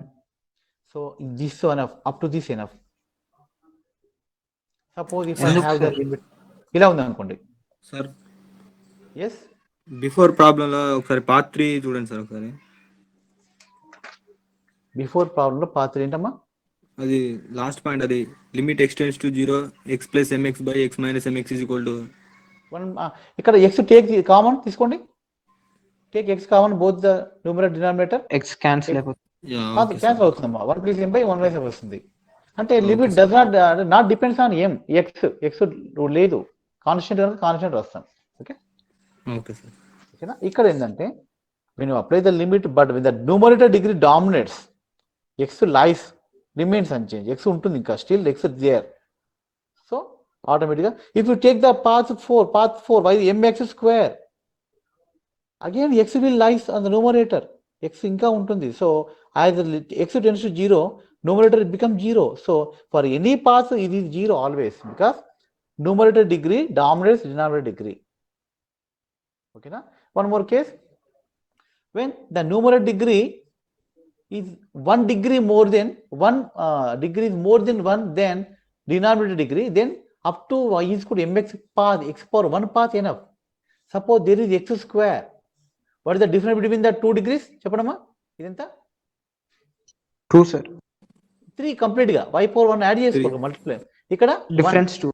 So this enough, up to this enough. Suppose if I ఎందుకు హావ్ ద sir? లిమిట్ ఇలా ఉంది అనుకోండి. సార్ ఎస్, బిఫోర్ ప్రాబ్లం లో ఒకసారి పార్ట్ 3 చూడండి సార్ ఒకసారి. బిఫోర్ ప్రాబ్లం లో పాత్ ఏంటమ్మా? అది లాస్ట్ పాయింట్, అది limit x tends to 0 x plus mx by x minus mx is equal to ఇక్కడ ఎక్స్ టేక్ కామన్ తీసుకోండి, take x common both the numerator denominator. X cancel అయిపోతుంది. Cancel అవుతుందమ్మా, 1 plus m by 1 plus m వస్తుంది. అంటే limit does not depends on m. X లేదు, constant కనుక constant వస్తాం. Okay sir. ఓకేనా? ఇక్కడ ఏంటంటే when you apply the limit but when the numerator degree dominates, x remains unchanged. x ఉంటుంది ఇంకా, still x is there. So automatically if you take the path 4 by mx square, again x will lies on the numerator, x ఇంకా ఉంటుంది. So as x tends to 0, numerator becomes 0. So for any path it is 0 always, because numerator degree dominates denominator degree. Okay na? One more case, when the numerator degree is 1 degree more than 1 degree is more than 1 then denominator degree, then up to y is equal to mx path, x power 1 path enough. Suppose there is x square, what is the difference between the 2 degrees? చెప్పడమా ఇదంత 2 sir. 3 complete గా y power 1 add చేసుకోవాలి, multiply. ఇక్కడ Difference 2.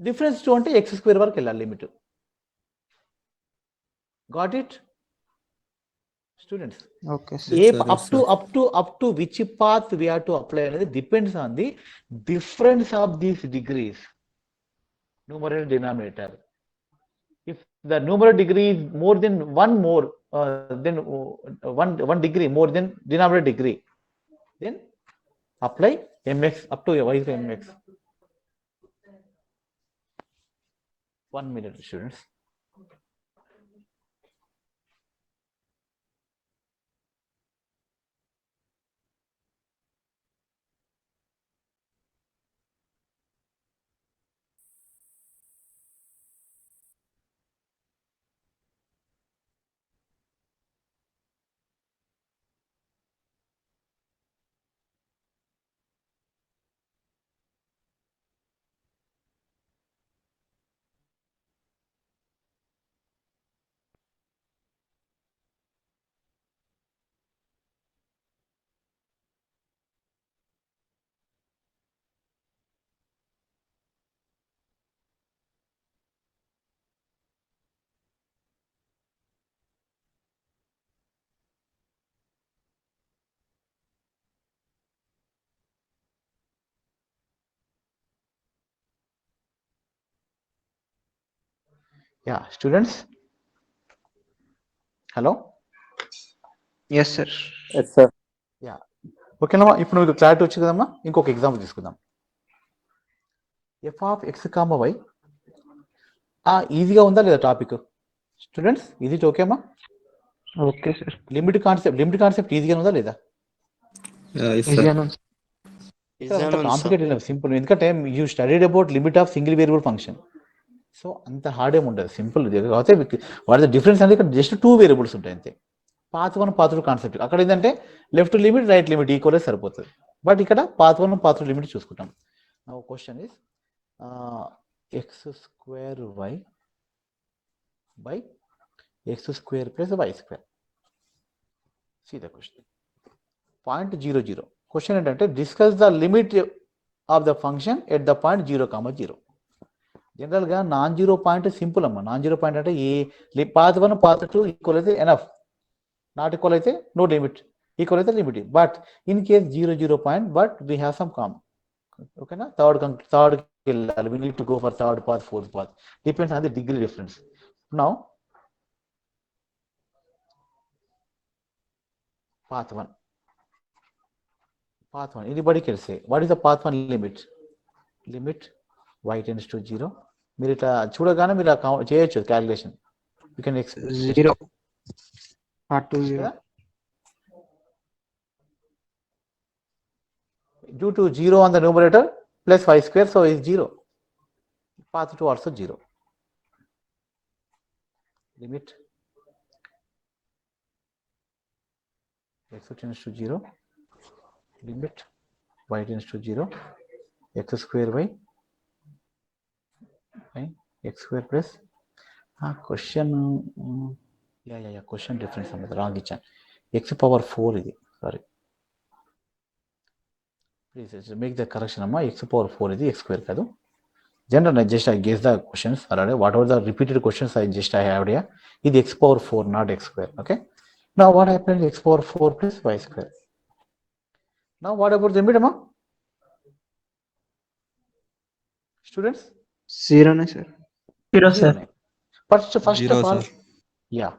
Difference 2 అంటే x square వరకు వెళ్ళాలి limit. Got it students? Okay sir. A Yes, sir. up to which path we have to apply అనేది depends on the difference of these degrees, numerator denominator. If the numerator degree is more than then one degree more than denominator degree, then apply mx up to y to mx. 1 minute students. Yeah students, hello. Yes, sir. Yes, sir. Yeah, ఓకేనమ్మా. ఇప్పుడు మీకు clarity వచ్చింది కదమ్మా. ఇంకొక example తీసుకుందాం. F of X comma Y. ఈజీగా ఉందా లేదా టాపిక్ స్టూడెంట్స్? ఈజీ ఓకేమ్మా? Okay, sir. లిమిట్ కాన్సెప్ట్ ఈజీగా ఉందా లేదా? Yes, sir. Easy anu. అంత కాంప్లికేటెడ్ లేదు, సింపుల్. ఎందుకంటే you studied about limit of single variable function. So అంత హార్డ్ ఏమి ఉండదు, సింపుల్. కాకపోతే వాట్ ద డిఫరెన్స్ అంటే ఇక్కడ జస్ట్ 2 వేరియబుల్స్ ఉంటాయి అంతే. పాత్ 1 పాత్ 2 కాన్సెప్ట్ అక్కడ ఏంటంటే left limit right limit equal సరిపోతుంది. బట్ ఇక్కడ పాత్ 1 పాత్ 2 లిమిట్ చూసుకుంటాం. నా question is X square Y by X square plus why square. See the question. 0.00 question ఏంటంటే discuss the limit of the function at the point 0,0. జనరల్గా non zero point simple అమ్మ. Non zero point అంటే ఏ path 1 path 2 equal అయితే enough, not equal అయితే no limit, equal అయితే limit. But in case 0,0 point, but we have some common. ఓకేనా? Third వెళ్ళాలి. We need to go for third path, fourth path, depends on the degree difference. Now path 1. Anybody can say what is the path 1 limit? Limit y tends to 0. మీరు ఇట్లా చూడగానే మీరు చేయొచ్చు calculation. You can 0. Part 2 0. Due to 0 on the numerator plus y square, so is 0. Path 2 also 0. Limit x tends to 0. Limit y tends to 0. X square y x square plus question. Yeah, question difference అన్నది wrong ఇచ్చాను. x power 4 ఇది, sorry. Please make the correction అమ్మా. x power 4 ఇది, x square కాదు. General just I guess the questions అలాగే whatever the repeated questions I have here. ఇది x power 4, నాట్ x square. Okay. Now what happens? X power 4 plus y square. Now what about the limit, amma? Students? 0 ne sir. 0 sir. First Zero, of all, sir. yeah.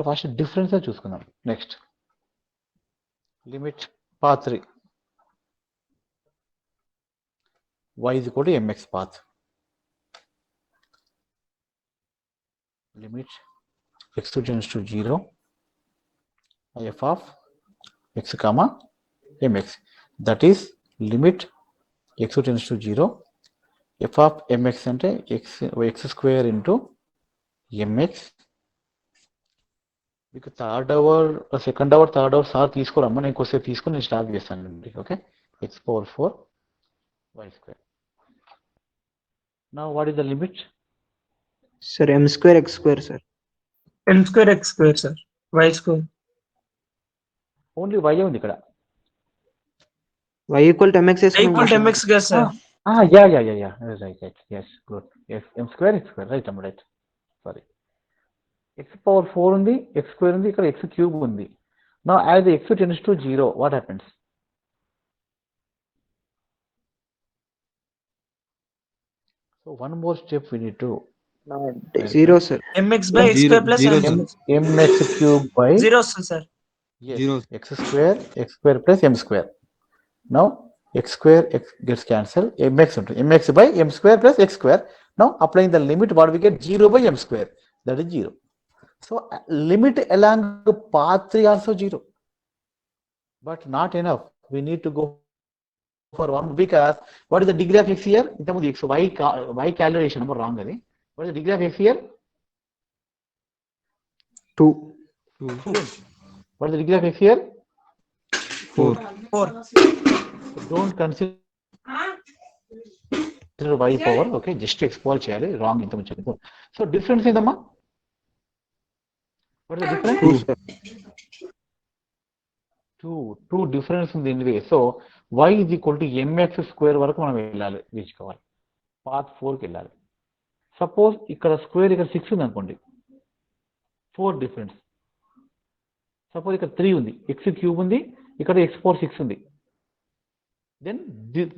First difference చూసుకుందాం. Next. Limit path 3. Y is equal to mx path. Limit x tends to 0. F of x comma mx, that is limit x tends to 0. F of mx అంటే x square into mx. మీకు third hour, second hour, third hour sir తీసుకోరమ్మా. నేను కొద్దిసేపు తీసుకొని నేను start చేస్తానండి. Okay. x power 4 y square. Now what is the limit? Sir m square x square sir. M square x square sir. Y square. Only y ఉంది ఇక్కడ. Y equal to mx Y equal to mx గా sir. Yeah. Right. Yes, good. Yes, m square x square. Right, right. Sorry. x power 4 ఉంది, x square ఉంది, ఇక్కడ x cube ఉంది. Now as the x tends to 0, what happens? So one more step we need to. 0 sir. mx by x square plus Zero, m. sir. mx cube by 0 sir. yes, Zero. x square plus m square. Now x square x gets cancelled, mx by m square plus x square. Now applying the limit, what we get? 0 by m square, that is 0. So limit along path 3 also 0, but not enough. We need to go for 1, because what is the degree of x here? Intamundi x y calculation number wrong adi. What is the degree of x here? 2. What is the degree of x here? 4. 4. Don't consider y power. Okay, just export cheyali, wrong intamu cheyali. So difference endamma? What is the difference? 2 difference ఉంది anyway. So y is equal to mx square వరకు మనం వెళ్ళాలి, reach కావాలి. Path 4 కి వెళ్ళాలి. Suppose ఇక్కడ square, ఇక్కడ 6 ఉంది అనుకోండి, 4 డిఫరెన్స్. సపోజ్ ఇక్కడ 3 ఉంది, x క్యూబ్ ఉంది, ఇక్కడ x పవర్ 6 ఉంది. దెన్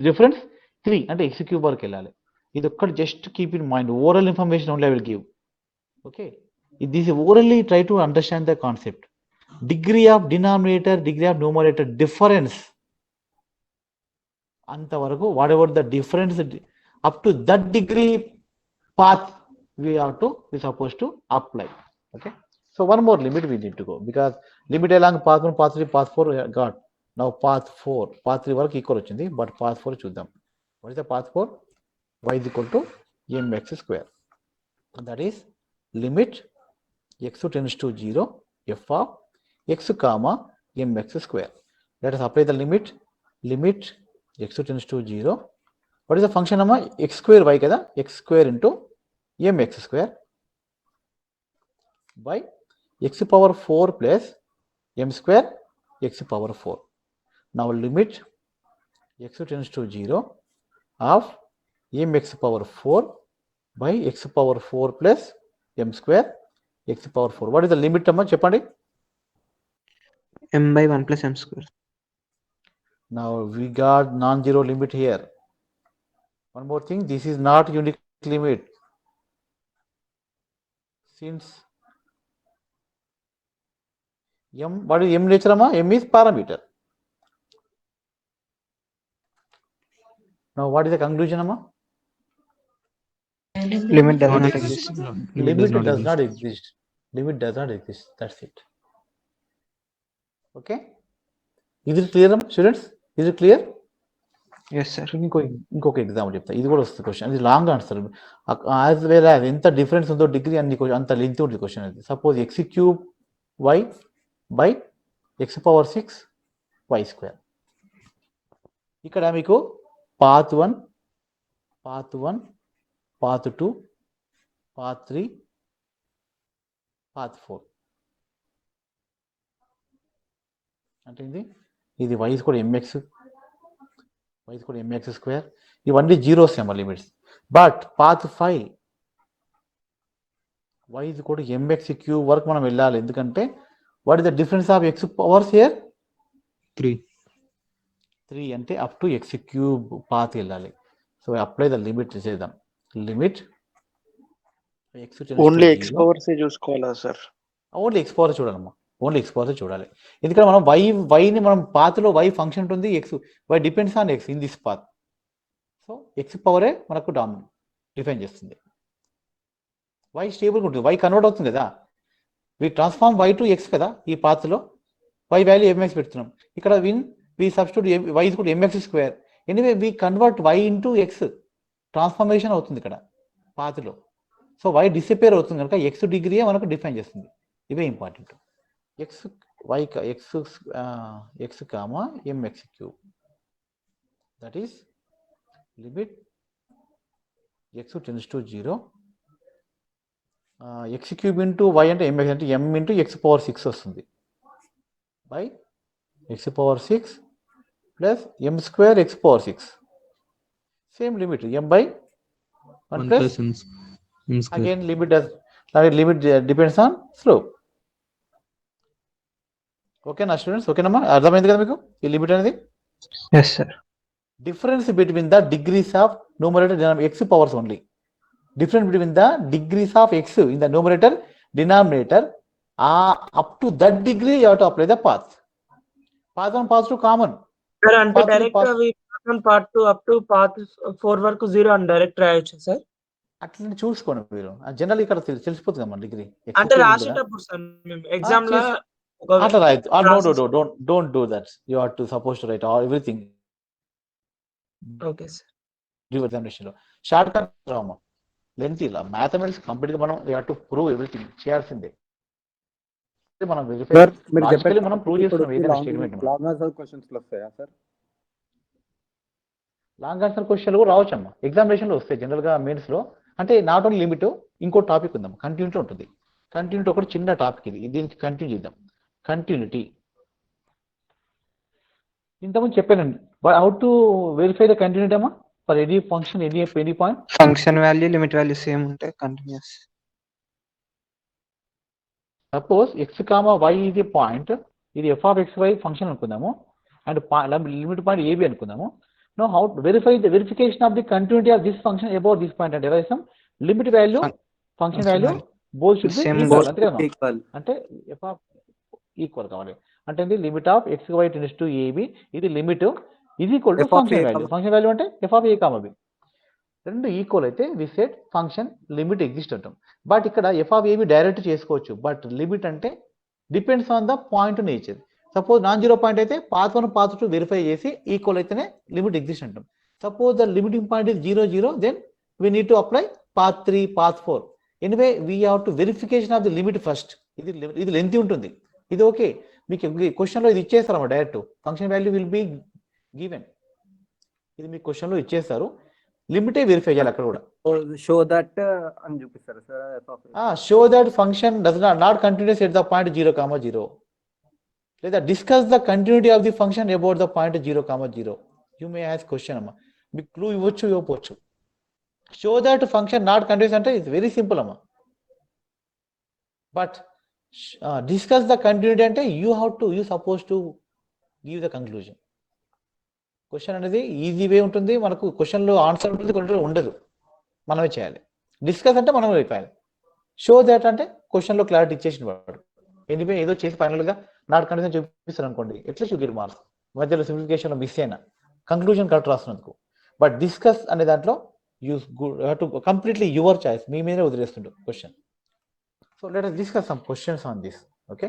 డిఫరెన్స్ 3 అంటే x క్యూబ్ వరకు వెళ్ళాలి. ఇది ఒక్కటి just keep in mind. Overall information only I will give. Okay, this orally try to understand the concept. Degree of denominator, degree of numerator difference. Antavaraku, whatever the difference, up to that degree path we supposed to apply. Okay, so one more limit we need to go, because limit along path 1, path 3, path 4 we have got. Now path 4, path 3 వరకు equal వచ్చింది, but path 4 చూద్దాం. What is the path 4? Y is equal to mx square. That is limit x tends to 0 f of x comma mx square. Let us apply the limit x tends to 0. What is the function amma? X square y kada, x square into mx square by x power 4 plus m square x power 4. Now limit x tends to 0 of mx power 4 by x power 4 plus m square x power 4. What is the limit amma cheppandi? m by 1 plus m square. Now we got non-zero limit here. One more thing, this is not unique limit, since m, what is m nature amma? M is parameter. Now what is the conclusion amma? Limit does not exist. Limit does not exist. Limit does not exist. That's it. Okay. Is it clear, students? Is it clear? Yes, sir. ఇంకొక example చెప్తా, ఇది కూడా వస్తుంది question, ఇది long answer. As well as ఎంత difference ఉందో degree అన్ని అంత లెంత్ ఉంటుంది క్వశ్చన్. అది suppose x cube y by x power 6 y square. ఇక్కడ మీకు పాత్ 1, పాత్ 2, పాత్ 3, పాత్ 4 అంటే ఇది y కూడా mx, y కూడా mx స్క్వేర్, ఇవన్నీ జీరోస్ ఏమో లిమిట్స్. బట్ పాత్ 5 y కూడా mx క్యూబ్ వరకు మనం వెళ్ళాలి, ఎందుకంటే what is the difference of x powers here? 3 అంటే up to x cube path వెళ్ళాలి. సో అప్లై ద లిమిట్ చేద్దాం. లిమిట్ ఓన్లీ x పవర్స్ చూసుకోవాలా సార్? ఓన్లీ x పవర్ చూడాలమ్మా, ఓన్లీ x పవర్ చూడాలి. ఎందుకంటే మనం వైని మనం పాత్లో y ఫంక్షన్ ఉంటుంది, y depends on x in this path. So x పవరే మనకు డిఫైన్ చేస్తుంది. y స్టేబుల్గా ఉంటుంది, y కన్వర్ట్ అవుతుంది కదా, we transform y to x కదా ఈ పాత్లో. y వాల్యూ mx పెడుతున్నాం, ఇక్కడ we substitute y is equal to mx square. Anyway we convert y into x, transformation అవుతుంది ఇక్కడ పాత్లో. సో y డిసపేర్ అవుతుంది కనుక x డిగ్రీయే మనకు డిఫైన్ చేస్తుంది. ఇవే important. x comma mx cube, that is limit x tends to 0 x cube into y అంటే mx అంటే m into x power 6 వస్తుంది by x power 6 plus m square x power 6. Same limit m by 1 plus m square. Again limit depends on slope. ఓకేనా students? ఓకేనమ్మా, అర్థమైంది కదా మీకు ఈ limit అనేది? Yes, sir. Difference between the degrees of numerator X powers only. Difference between the degrees of X in the numerator denominator up to that degree you have to apply the path. Path 1 path 2 common. Sir అంటే direct అవి part 1 part 2 up to part 4 వరకు 0 అని direct రాయొచ్చు sir? అట్లా చూసుకోండి మీరు, general ఇక్కడ తెలిసిపోతుంది అమ్మా డిగ్రీ. అంటే రాసేటప్పుడు సార్ మేము ఎగ్జామ్ లో అట్లా రాయొద్దు. Don't do that. You have to suppose to write everything. Okay sir. Examination లో షార్ట్ కట్ రామా, లెంత్ ఇలా మ్యాథమెటిక్స్ కంప్లీట్ గా మనం you have to prove everything చేయాల్సిందే. మనం మనం ప్రూవ్ చేస్తున్నాం ఏదైనా స్టేట్మెంట్. లాంగ్ ఆన్సర్ క్వశ్చన్స్ వస్తాయా సార్? లాంగ్ ఆన్సర్ క్వశ్చన్లు కూడా రావచ్చు అమ్మా, ఎగ్జామినేషన్ లో వస్తాయి జనరల్ గా మెయిన్స్ లో. అంటే నాట్ ఓన్లీ లిమిట్, ఇంకో టాపిక్ ఉందాం, కంటిన్యూటీ ఉంటుంది. కంటిన్యూటీ ఒకటి చిన్న టాపిక్, ఇది దీనికి కంటిన్యూ చేద్దాం. కంటిన్యూటీ ఇంతకుముందు చెప్పానండి. How to verify the continuity అమ్మా for any function any point? Function value limit value same ఉంటే continuous. Suppose X comma Y ఇది పాయింట్, ఇది F of X Y function అనుకుందాము, అండ్ లిమిట్ పాయింట్ ఏబి అనుకుందాము. No how to verify the verification of the continuity of this function about this point అంటే limit value, function value both should be Same equal both అంతే కదా equal. అంటే F of equal కావాలి అంటే ఏంటి limit of X Y tends to A B ఇది limit ఇది equal to F of function A, value function value అంటే F of A comma B రెండు ఈక్వల్ అయితే we set function limit exist అంటాం but ఇక్కడ ఎఫ్ ఆఫ్ ఏబి డైరెక్ట్ చేసుకోవచ్చు but limit అంటే depends on the point nature suppose non zero point అయితే path 1 path 2 verify చేసి equal అయితేనే limit exist అంటాం suppose the limiting point is 0 0 then we need to apply path 3 path 4 anyway we have to verification of the limit first ఇది lengthy ఉంటుంది ఇది okay మీకు క్వశ్చన్లో ఇది ఇచ్చేస్తారమ్మా direct function value will be given ఇది మీకు క్వశ్చన్లో ఇచ్చేస్తారు లిమిటే వెరిఫై చేయాలి అక్కడ కూడా షో దట్ అని చూపిస్తారు sir F of A. Show that function does not continuous at the point 0 0 లేదా discuss the continuity of the function about the point 0 0 you may ask question అమ్మా మీకు క్లూ ఇవ్వచ్చు ఇవ్వకపోవచ్చు show that function not continuous అంటే it's very simple అమ్మా but discuss the continuity అంటే you suppose to give the conclusion question అనేది easy way ఉంటుంది మనకు క్వశ్చన్లో ఆన్సర్ ఉంటుంది కొన్ని ఉండదు మనమే చేయాలి డిస్కస్ అంటే మనం అయిపోయాలి షో దాట్ అంటే క్వశ్చన్లో క్లారిటీ ఇచ్చేసిన వాడు ఎనివే ఏదో చేసి ఫైనల్గా నాట్ కండిషన్ చూపిస్తారు అనుకోండి ఎట్లా చూపిరు మార్క్స్ మధ్యలో సింప్లిఫికేషన్లో మిస్ అయినా కంక్లూజన్ కరెక్ట్ రాస్తున్నందుకు బట్ డిస్కస్ అనే దాంట్లో use to completely your choice మీ మీదే వదిలేస్తుండ్రు question so let us discuss some questions on this okay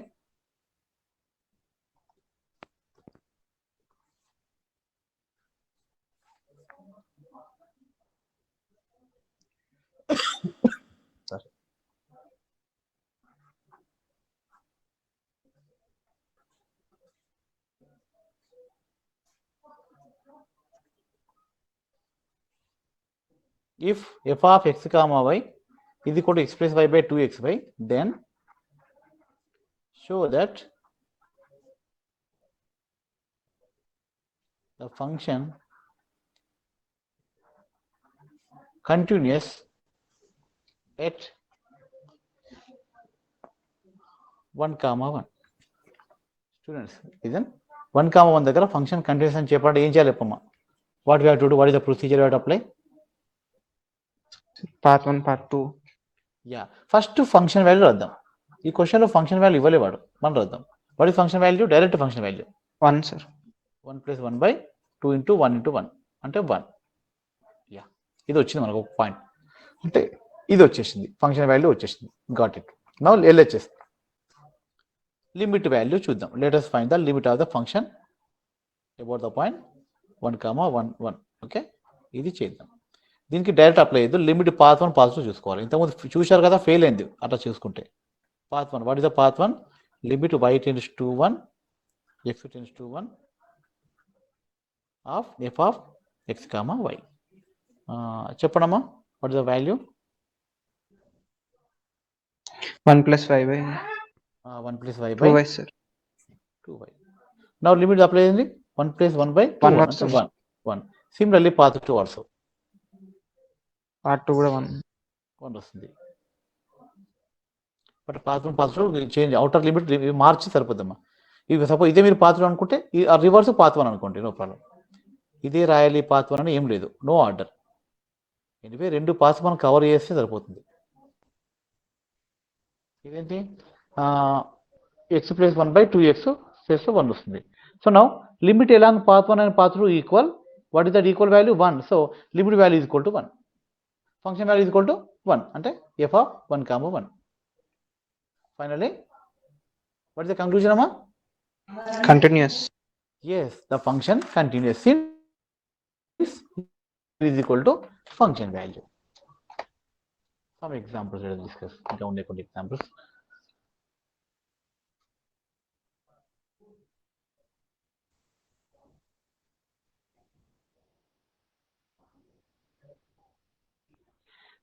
Sorry. If f of x comma y is equal to x plus y by 2xy, then show that the function continuous at 1 comma 1. Students, isn't 1 comma 1 దగ్గర function continuous అని చెప్పాలంటే ఏం చేయాలి చెప్పమ్మా what we have to do, what is the procedure we have to apply? path 1 path 2 yeah first function value రాద్దాం ఈ క్వశ్చన్లో function value ఇవ్వలేవాడు మనం రాద్దాం what is function value direct function value 1 sir 1 + 1/2 × 1 × 1 అంటే 1 యా ఇది వచ్చింది మనకు ఒక పాయింట్ అంటే ఇది వచ్చేసింది ఫంక్షన్ వాల్యూ వచ్చేసింది got it now LHS limit value చూద్దాం let us find the limit of the function about the point 1 1 1 okay ఇది చేద్దాం దీనికి డైరెక్ట్ అప్లై చేయద్దు లిమిట్ పాత్ 1 పాత్ 2 చూసుకోవాలి ఇంతకుముందు చూశారు కదా ఫెయిల్ అయింది అట్లా చూసుకుంటే path 1 what is the path 1 limit y → 1 x → 1 of f of x, y చెప్పడమ్మా what is the value 1 + y by 1 + y 2y sir 2y now limit apply చేయండి 1 + 1/2 1 అంటే 1 similarly path 2 also path 2 కూడా 1 వస్తుంది but path 1 path 2 change outer limit మార్చి సరిపోద్దమ్మా ఇవి suppose ఇదే మీరు పాత్ 2 అనుకుంటే రివర్స్ పాత్ 1 అనుకోండి నో ప్రాబ్లం ఇదే రాయాలి పాత్ 1 అని ఏం లేదు నో ఆర్డర్ ఎనివే రెండు పాత్ 1 కవర్ చేస్తే సరిపోతుంది ఇదేంటి x + 1/2x చేస్తే 1 వస్తుంది so now limit along path 1 and path 2 equal what is that equal value 1 so limit value is equal to 1 function value is equal to 1 అంటే f of 1 1 finally what is the conclusion amma continuous yes the function continuous since is equal to function value some examples let us discuss ఇంకా ఉండే కొన్ని examples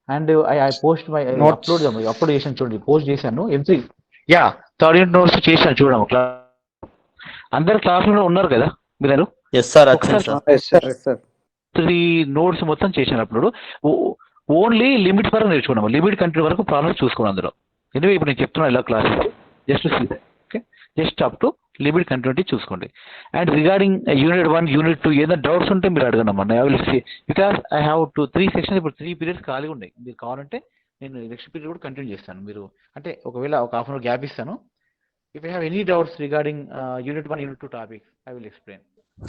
and I post my Notes. upload చేశాను చూడండి post చేశాను MC యా third unit notes చేశాను చూడము అందరు క్లాసులో ఉన్నారు కదా మీరు yes sir Yes, sir. Yes, sir. 3 notes మొత్తం చేశాను అప్పుడు ఓన్లీ లిమిట్ వరకు నేర్చుకున్నాము లిమిట్ కంట్రీ వరకు ప్రాబ్లమ్స్ చూసుకోండి అందులో ఎందుకంటే ఇప్పుడు నేను చెప్తున్నాను ఇలా class just okay just up to limit continuity చూసుకోండి అండ్ రిగార్డింగ్ యూనిట్ 1 యూనిట్ 2 ఏదైనా డౌట్స్ ఉంటే మీరు అడగండి అమ్మా I will see because I have 3 sections ఇప్పుడు 3 పీరియడ్స్ ఖాళీ ఉన్నాయి మీరు కావాలంటే నేను నెక్స్ట్ పీరియడ్ కూడా కంటిన్యూ చేస్తాను. మీరు అంటే ఒకవేళ ఒక హాఫ్ అన్ అవర్ గ్యాప్ ఇస్తాను. If you have any doubts regarding unit 1, unit 2 topics I will explain.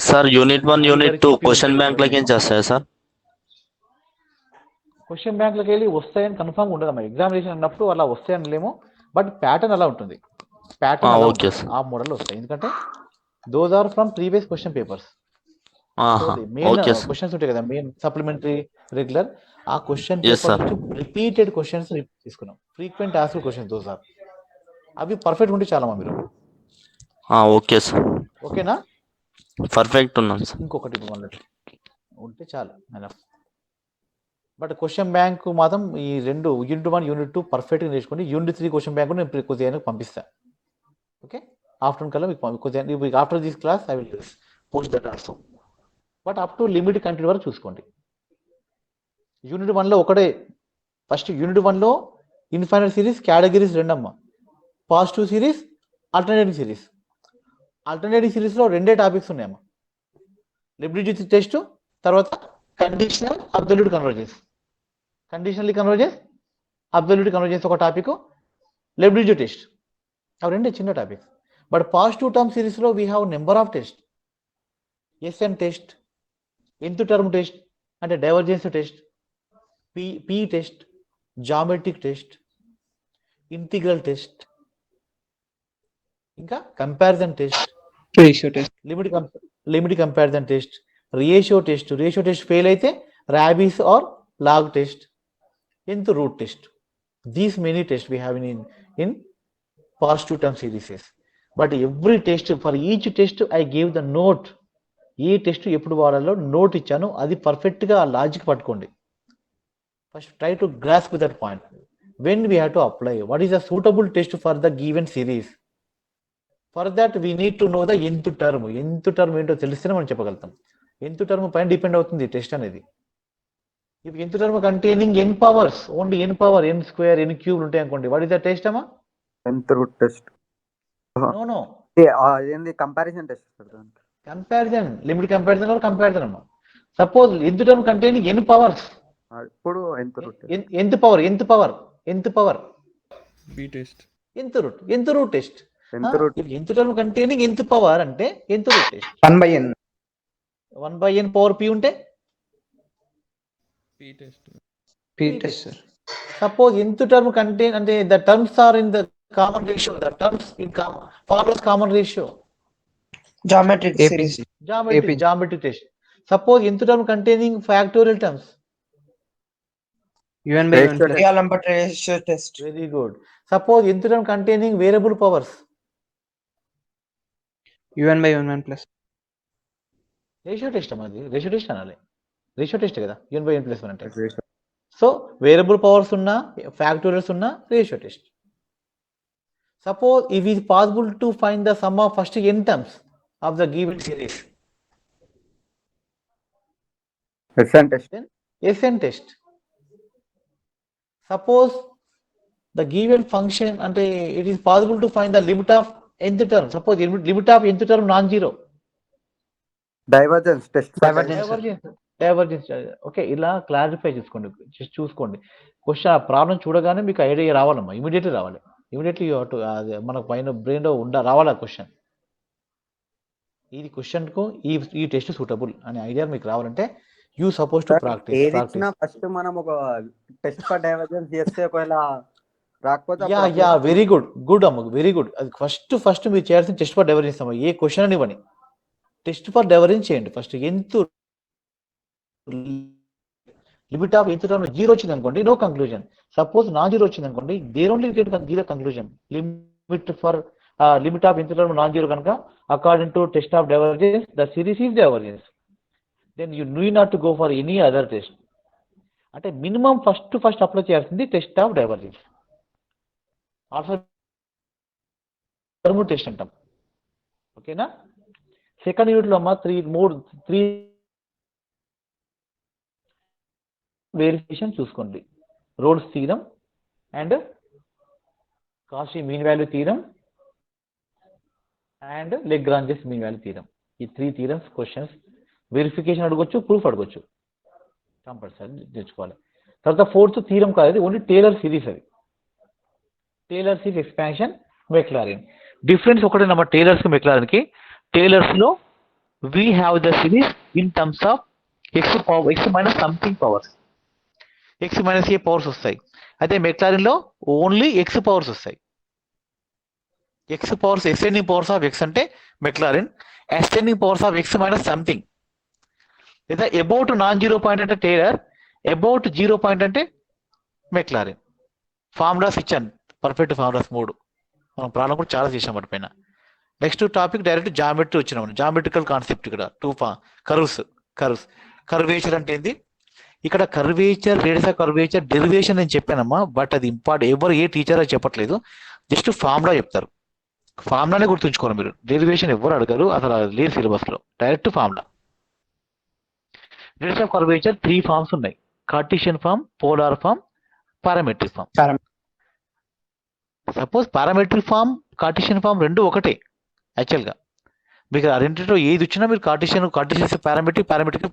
Sir unit 1, unit 2 question bank లకి ఏం చేస్తాయి సార్? క్వశ్చన్ బ్యాంక్లోకి వెళ్ళి వస్తాయని కన్ఫర్మ్ ఉండదమ్మా. ఎగ్జామినేషన్ అన్నప్పుడు అలా వస్తాయని లేమో, బట్ ప్యాటర్న్ అలా ఉంటుంది. Pattern okay sir. ఆ మోడల్ వస్తాయి, ఎందుకంటే those are from previous question papers. Main okay sir. Questions ఉంటాయి కదా, మెయిన్ సప్లిమెంటరీ, రెగ్యులర్, ఆ question Yes, sir. Repeated questions తీసుకున్నాం. Frequent asked questions those are. అవి పర్ఫెక్ట్ ఉంటే చాలమ్మా మీరు. ఓకే సార్, ఓకేనా? పర్ఫెక్ట్ ఉన్నాను సార్. ఇంకొకటి మళ్ళీ ఉంటే చాలు. బట్ క్వశ్చన్ బ్యాంక్ మాత్రం ఈ రెండు యూనిట్ 1, యూనిట్ 2 పర్ఫెక్ట్గా నేర్చుకోండి. యూనిట్ 3 క్వశ్చన్ బ్యాంక్ నేను కొద్దిగా పంపిస్తాను. ఓకే, ఆఫ్టర్నూన్ కల్లా మీకు కొద్దిగా after this class I will post that also. But up to limit content వరకు చూసుకోండి. యూనిట్ 1లో ఒకటే, ఫస్ట్ యూనిట్ 1లో ఇన్ఫైనైట్ సిరీస్ కేటగిరీస్ రెండమ్మా, positive series, alternative series. Alternative సిరీస్లో రెండే టాపిక్స్ ఉన్నాయమ్మా, లిబిడిటీ టెస్ట్, తర్వాత conditional absolute convergence. Conditionally convergence, absolute convergence ఒక టాపిక్, లిబిడిటీ టెస్ట్, అవి రెండే చిన్న టాపిక్స్. బట్ పాజిటివ్ టర్మ్ సిరీస్లో we have number of test. SN test, nth term test అంటే divergence test, P test, geometric test, integral test, ఇంకా comparison test, ratio test, limit comparison test, ratio test fail అయితే Raabe's or log test, nth root test. These many test we have in positive term serieses. But every test, for each test I gave the note. ఏ test ఎప్పుడు వాడాలో note ఇచ్చాను, అది పర్ఫెక్ట్గా ఆ logic పట్టుకోండి. First try to grasp that point. When we have to apply what is the suitable test for the given series. For that we need to know the nth term. nth term ఏంటో తెలిస్తేనే మనం చెప్పగలుగుతాం. nth term పైన depend అవుతుంది test అనేది. ఇప్పుడు nth term containing n powers, only n power, n square, n cube ఉంటాయి అనుకోండి, వాట్ ఈస్ ద టెస్ట్ అమ్మా? nth root test. నో, ఏంది కంపారిజన్ టెస్ట్ సార్? దానికి comparison, limit comparison or comparison అమ్మా. Suppose nth term containing n powers, ఇప్పుడు nth root test. nth power, B test, nth root test. nth root nth term containing nth power అంటే nth root test. 1/n 1/n power p ఉంటే P test. p test sir. Suppose nth term contain అంటే the terms are in the common ratio, the terms in formulas common ratio, Geometric AP. series. Geometric test. Suppose nth term containing factorial terms, UN/UN Ratio Real number ratio test. Very good. Suppose nth term containing variable powers, UN/UN plus ratio test అమ్మా. అది ratio test అనాలి, ratio test కదా UN/N+1 అంటే. So variable powers ఉన్నా, factorials ఉన్నా, ratio test. Suppose if is possible to find the sum of first n terms of the given series, SN test. SN test. Suppose the given function అంటే it is possible to find the limit of nth term. Suppose limit of nth term non zero, divergence test. Divergence. Okay, ఇలా clarify చేసుకోండి, చూసుకోండి. Question problem చూడగానే మీకు idea రావాలమ్మా, immediately రావాలి. Immediately మనకు పైన బ్రెయిన్లో రావాలి ఆ క్వశ్చన్. ఇది క్వశ్చన్కు ఈ టెస్ట్ సూటబుల్ అనే ఐడియా మీకు రావాలంటే you suppose to practice. First మనం ఒక టెస్ట్ ఫర్ డైవర్జెన్స్ చేస్తే ఒకవేళ రాకపోతే యా వెరీ గుడ్ అమ్మ, వెరీ గుడ్. అది ఫస్ట్ మీరు చేయాల్సిన టెస్ట్ ఫర్ డైవర్జెన్స్ అమ్మ. ఏ క్వశ్చన్ అని ఇవ్వని టెస్ట్ ఫర్ డైవర్జెన్స్ చేయండి first. Limit of nth term 0 వచ్చింది అనుకోండి, no conclusion. Suppose non zero వచ్చింది అనుకోండి, there only get zero conclusion. Limit of nth term non zero కనుక according to test of divergence the series is divergence. Then you need not to go for any other test. అంటే minimum first apply చేయాల్సింది test of divergence. Also test అంటాం. ఓకేనా? Second యూనిట్లో అమ్మ 3 verification చూసుకోండి. Rolle's theorem and Cauchy mean value theorem and Lagrange's mean value theorem. ఈ 3 theorems questions verification అడగొచ్చు, proof అడగొచ్చు, కంపల్సరీ తెచ్చుకోవాలి. తర్వాత ఫోర్త్ థీరం కాదు, అది ఓన్లీ టేలర్ సిరీస్. అది Taylor series expansion Maclaurin. Difference ఒకటేనమ్మా టేలర్స్కి మెక్లారిన్కి. టేలర్స్లో we have the series in terms of X minus something powers, X minus A powers వస్తాయి. అయితే మెక్లారిన్లో ఓన్లీ ఎక్స్ పవర్స్ వస్తాయి. X powers ascending powers of X అంటే McLaren, ascending powers of X minus something. లేదా about non zero point అంటే Taylor, about zero point అంటే McLaren. Formulas ఇచ్చాను, perfect formulas 3. మనం ప్రాబ్లం కూడా చాలా చేసాం వాటి పైన. నెక్స్ట్ టాపిక్ డైరెక్ట్ జామెట్రీ వచ్చినాం. జామెట్రికల్ కాన్సెప్ట్ ఇక్కడ 2 కర్వేచర్ అంటే ఏంది, ఇక్కడ curvature, radius of curvature derivation నేను చెప్పానమ్మా, బట్ అది ఇంపార్టెంట్. ఎవరు ఏ టీచర్ అది చెప్పట్లేదు, జస్ట్ ఫార్ములా చెప్తారు. ఫార్ములానే గుర్తుంచుకోవాలి మీరు, డెరివేషన్ ఎవరు అడగరు అసలు, లేదు సిలబస్ లో, direct formula. Radius of curvature 3 forms ఉన్నాయి, Cartesian form, polar form, parametric form. Suppose parametric form, Cartesian form రెండు ఒకటే యాక్చువల్గా. మీకు ఆ రెండింటిలో ఏది వచ్చినా మీరు కార్టీషియన్ పారామెట్రిక్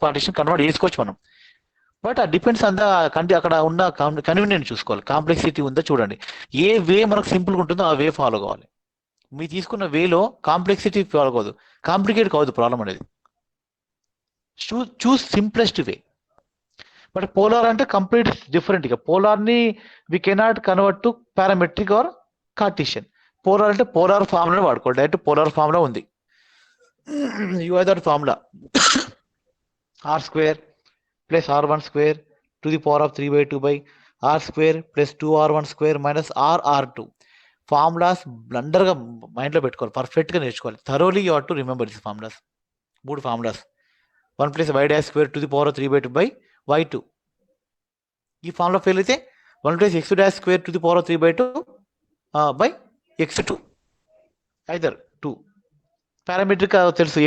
కార్టీషియన్ కన్వర్ట్ చేసుకోవచ్చు మనం. బట్ ఆ డిపెండ్స్ ఆన్ ద అక్కడ ఉన్న కన్వీనియన్స్ చూసుకోవాలి, కాంప్లెక్సిటీ ఉందో చూడండి. ఏ వే మనకు సింపుల్గా ఉంటుందో ఆ వే ఫాలో కావాలి. మీరు తీసుకున్న వేలో కాంప్లెక్సిటీ ఫాలో కాదు, కాంప్లికేట్ కావద్దు ప్రాబ్లం అనేది. Choose simplest way. But polar అంటే కంప్లీట్ డిఫరెంట్. ఇక పోలార్ని we cannot convert to parametric or Cartesian. Polar అంటే పోలార్ ఫార్ములా వాడుకోండి, డైరెక్ట్ పోలార్ ఫార్ములా ఉంది. You have that formula r² plus r1² to the power of 3/2 by r² plus 2r1² minus r2. Formulas బ్లండర్గా మైండ్లో పెట్టుకోవాలి, పర్ఫెక్ట్గా నేర్చుకోవాలి. Thoroughly you have to remember this formulas. 3 formulas. 1 + y² to the power of 3/2 by y2. ఈ formula fail అయితే 1 + x² to the power of 3/2 by x2, either 2. Parametric తెలుసు,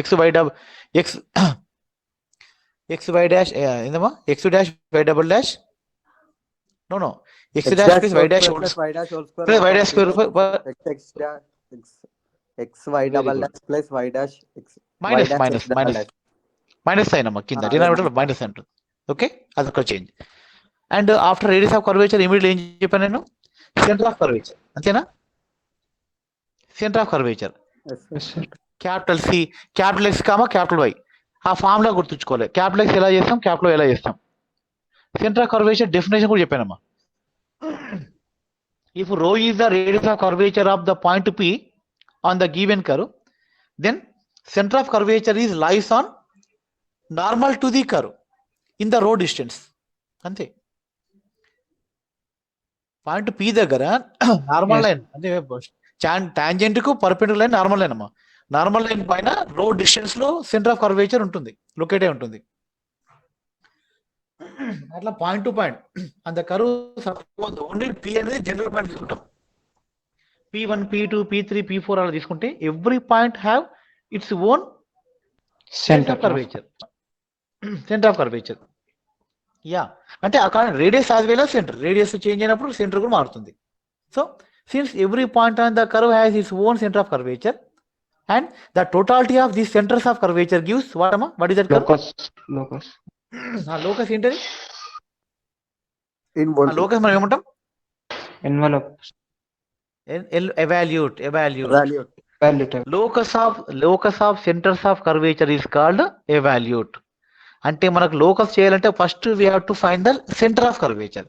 xy dash ఏందమ్మా, x dash y double dash, no x dash plus y dash plus y dash square x y double dash plus y dash minus sign అమ్మా కింద denominator minus అంటుంది. Okay, అదొక change. And after radius of curvature immediately ఏం చెప్పాను నేను, centre of curvature. అంతేనా, centre of curvature capital C, capital X comma capital Y. ఆ formula గుర్తుంచుకోవాలి. క్యాపిటల్ ఎక్స్ ఎలా చేస్తాం, క్యాపిటల్ ఎలా చేస్తాం. సెంటర్ ఆఫ్ కర్వేచర్ డెఫినేషన్ కూడా చెప్పానమ్మా. If rho is the radius of curvature of the point P on the given curve, then centre of curvature is lies on normal to the curve in the rho distance. అంతే. Point P దగ్గర normal line అంటే tangent కు perpendicular line normal line అమ్మా. Normal line పైన rho distance లో centre of curvature ఉంటుంది, locate అయి ఉంటుంది. అట్లా పాయింట్ టు పాయింట్ అంత కర్వ్ ఓన్లీ పి అనేది జనరల్ పాయింట్ తీసుకుంటాం. P1, P2, P3, P4 అలా తీసుకుంటే every point have its own centre of curvature. Centre of curvature yeah అంటే అక్కడ radius as well as centre. Radius change అయినప్పుడు centre కూడా మారుతుంది. So since every point on the curve has its own centre of curvature and the totality of these centers of curvature gives what amma, what is that curve? locus locus ఏంటది, in one locus మనం ఏమంటాం, envelope evaluate evaluate locus of centers of curvature is called evaluate. అంటే మనకు locus చేయాలంటే first we have to find the center of curvature.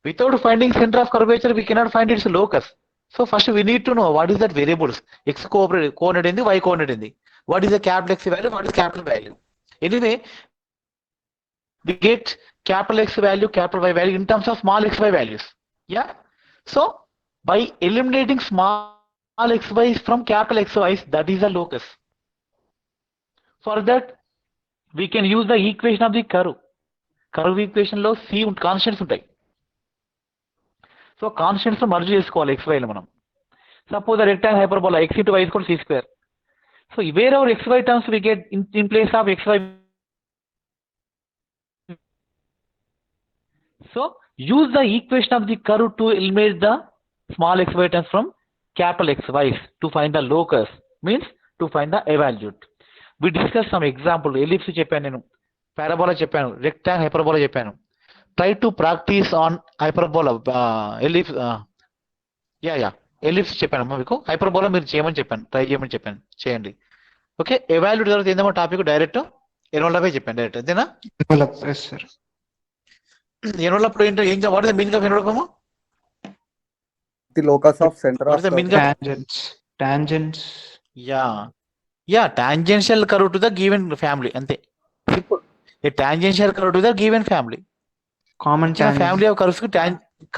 Without finding center of curvature we cannot find its locus. So first we need to know what is that variables, x coordinate ఏంది, y coordinate ఏంది, what is the capital X value, what is capital value. Anyway we get capital X value, capital Y value in terms of small xy values. Yeah, so by eliminating small xy from capital Xy, that is the locus. For that we can use the equation of the curve equation లో c constants ఉంటాయి. So constants merge చేసుకోవాలి xy లో మనం. Suppose rectangle hyperbola x into y is equal to c². So wherever xy terms we get in place of xy, so use the equation of the curve to eliminate the small xy terms from capital Xy to find the locus, means to find the evaluate. We discussed some example. Ellipse చెప్పాను నేను, parabola చెప్పాను, rectangle hyperbola చెప్పాను. try to practice on hyperbola, ellipse. Ellipse చెప్పానమ్మా మీకు. Hyperbola మీరు చేయమని చెప్పాను, try చేయమని చెప్పాను, చేయండి. ఓకే, ఎవాల్యూట్ తర్వాత ఏందమ్మా టాపిక్? డైరెక్ట్ ఎన్వలపే చెప్పాను, డైరెక్ట్ అంతేనా? Envelope, yes sir. ఎన్వలప్ ఏంటో ఏం what is the meaning of envelope? The locus of center What of is the meaning of Tangents. Yeah tangential curve to the given family, అంతే simple. A tangential curve to the given family. Common tangent. Family of curves కి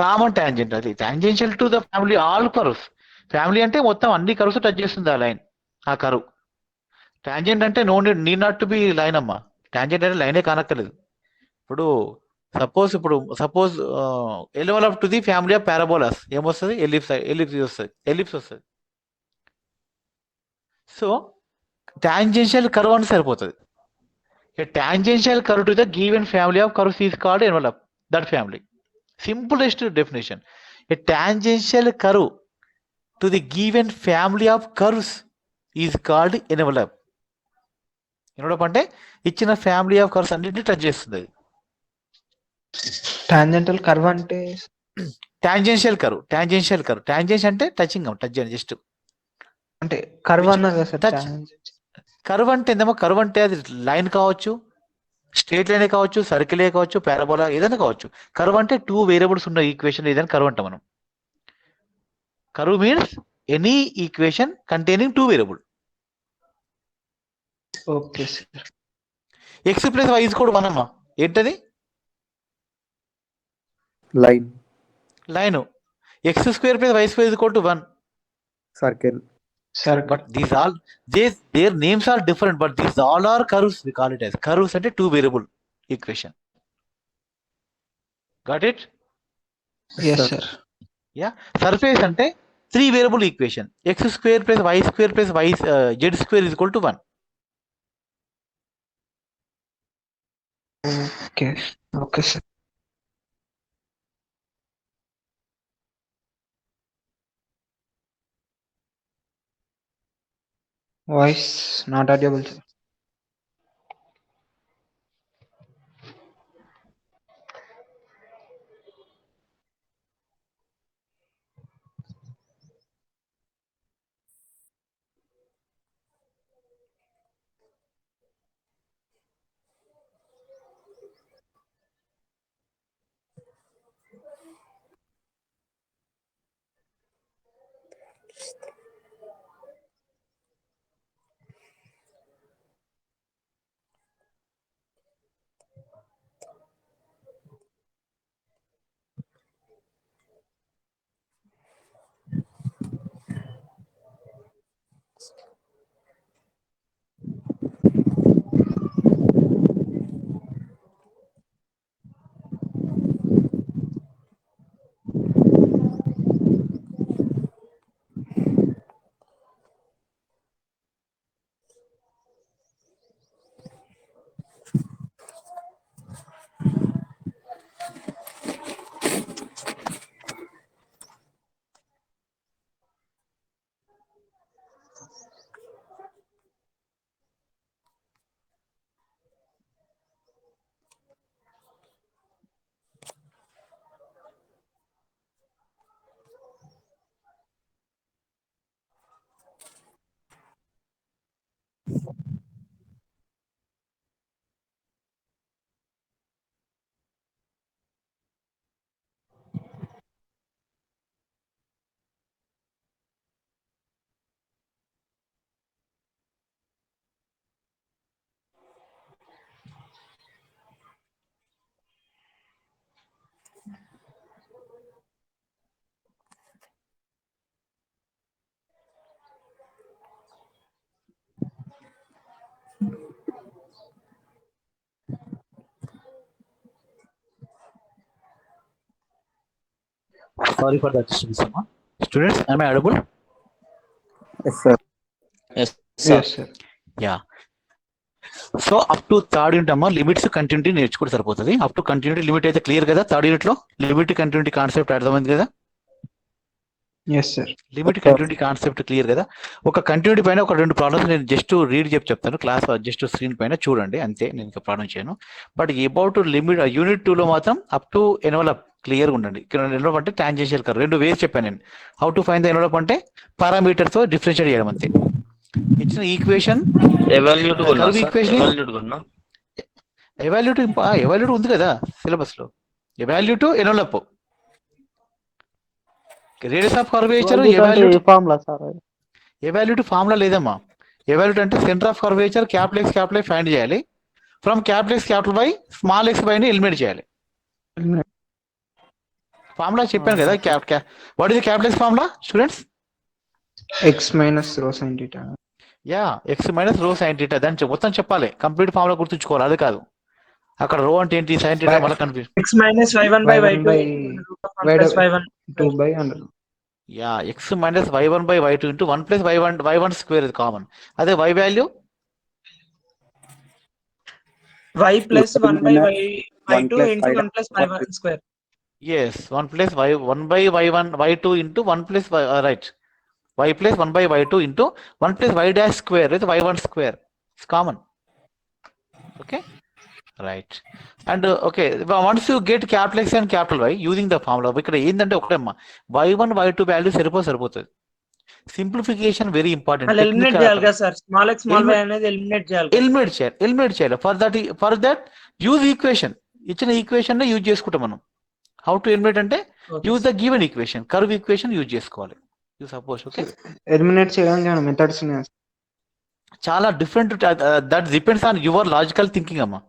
common tangent, అది tangential to the family all curves. Family అంటే మొత్తం అన్ని curves touch చేస్తుంది ఆ line, ఆ curve. Tangent అంటే need not to be line అమ్మా. టాంజెంట్ అంటే లైనే కానక్కర్లేదు. ఇప్పుడు suppose envelope to the family of parabolas ఏమొస్తుంది? ఎలిప్స్ వస్తుంది. సో టాంజెన్షియల్ కర్వ్ అని సరిపోతుంది. A tangential curve to the given family of curves is called envelope. That family. Simplest definition. A tangential curve to the given family of curves is called envelope. Envelope అంటే ఇచ్చిన family of curves అన్నిటిని touch చేస్తుంది. Tangential curve అంటే tangential curve. Tangents అంటే touching, touch చేయండి just. అంటే curve అన్నారు కదా సార్. Touch. కర్వ్ అంటే ఏందమ్మా? కర్వ్ అంటే అది లైన్ కావచ్చు, స్ట్రేట్ లైన్ కావచ్చు, సర్కిలే కావచ్చు, పారాబోలా ఏదైనా కావచ్చు. కర్వ్ అంటే 2 వేరియబుల్స్ ఉన్న ఈక్వేషన్ ఏదైనా కర్వ్ అంటాం మనం. Curve means any equation containing 2 variable. Okay sir. X plus y is కూడా 1 అమ్మా. ఏంటది? line, line. X square plus why square is to 1. circle, Sir, But these all, their names are different, but these all are curves. We call it as curves అంటే 2 variable equation. Got it? yes sir. Yeah. Surface అంటే 3 variable equation. X square plus y square plus z square is equal to 1. Okay sir. Voice not audible sir. Sorry for that disturbance, Amma. Students, am I audible? yes sir. Yes, sir. Yes sir. Yeah. So up to third unit అమ్మా limits continuity నేర్చుకుంటే సరిపోతుంది. Up to continuity limit అయితే clear కదా? Third unit లో limit continuity concept అర్థమైంది కదా? Yes sir. Limit continuity concept clear కదా. ఒక కంటిన్యూటీ పైన ఒక 2 ప్రాబ్లమ్స్ నేను జస్ట్ రీడ్ చెప్తాను, క్లాస్ జస్ట్ స్క్రీన్ పైన చూడండి అంతే, నేను ఇంకా ప్రాబ్లం చేయను. బట్ అబౌట్ లిమిట్ యూనిట్ 2 లో మాత్రం అప్ టు ఎన్వలప్ క్లియర్ ఉండండి. ఎన్వలప్ అంటే టాంజెన్షియల్ కర్వ్ 2 వేస్ చెప్పాను నేను. How to find the envelope అంటే పారామీటర్స్ తో డిఫరెన్షియేట్ చేయడం అంతే. ఇచ్చిన equation evolute curve equation evolute కొన్నా ఎవాల్యూట్ ఉంది కదా సిలబస్ లో. Evolute envelope radius of curvature formula sir. Evolute formula లేదమ్మా. ఎవాల్యూట్ అంటే centre of curvature capital X capital Y find చేయాలి. From capital X capital Y small X Y ని eliminate చేయాలి. Formula చెప్పాను కదా. What is capital X formula students? X minus rho sine theta. Yeah X minus rho sine theta. దాన్ని మొత్తం చెప్పాలి, complete formula గుర్తుంచుకోవాలి. అది కాదు అక్కడ రో అంటే ఏంటి, సైన్ థీటా మళ్ళీ confuse. x minus y1 by y2 root of 1 plus y1. 2 by under. Yeah X minus y1 by y2 into 1 plus y1 square ఇది కామన్. అదే y value y plus 1 by y2 into 1 plus y1 square. yes 1 plus y1 by y2 into 1 plus right y plus 1 by y2 into 1 plus y dash square is y1 square. It's common. Okay, right. And okay, once you get capital X and capital Y using the formula, ఇక్కడ ఏంటంటే ఒకటేమ్మా y1 y2 value సరిపోతుంది. Simplification very important. Eliminate చేయాలి కదా sir, small x small y అనేది eliminate చేయాలి. Eliminate చేయాలి. For that use equation. ఇచ్చిన ఈక్వేషన్ నే యూజ్ చేసుకుంటాం మనం. హౌ టు ఎలిమినేట్ అంటే use the given equation, curve equation use చేసుకోవాలి. You suppose okay. ఎలిమినేట్ చేయడానికి మెథడ్స్ ఉన్నాయి. చాలా different, that depends on your logical thinking అమ్మా.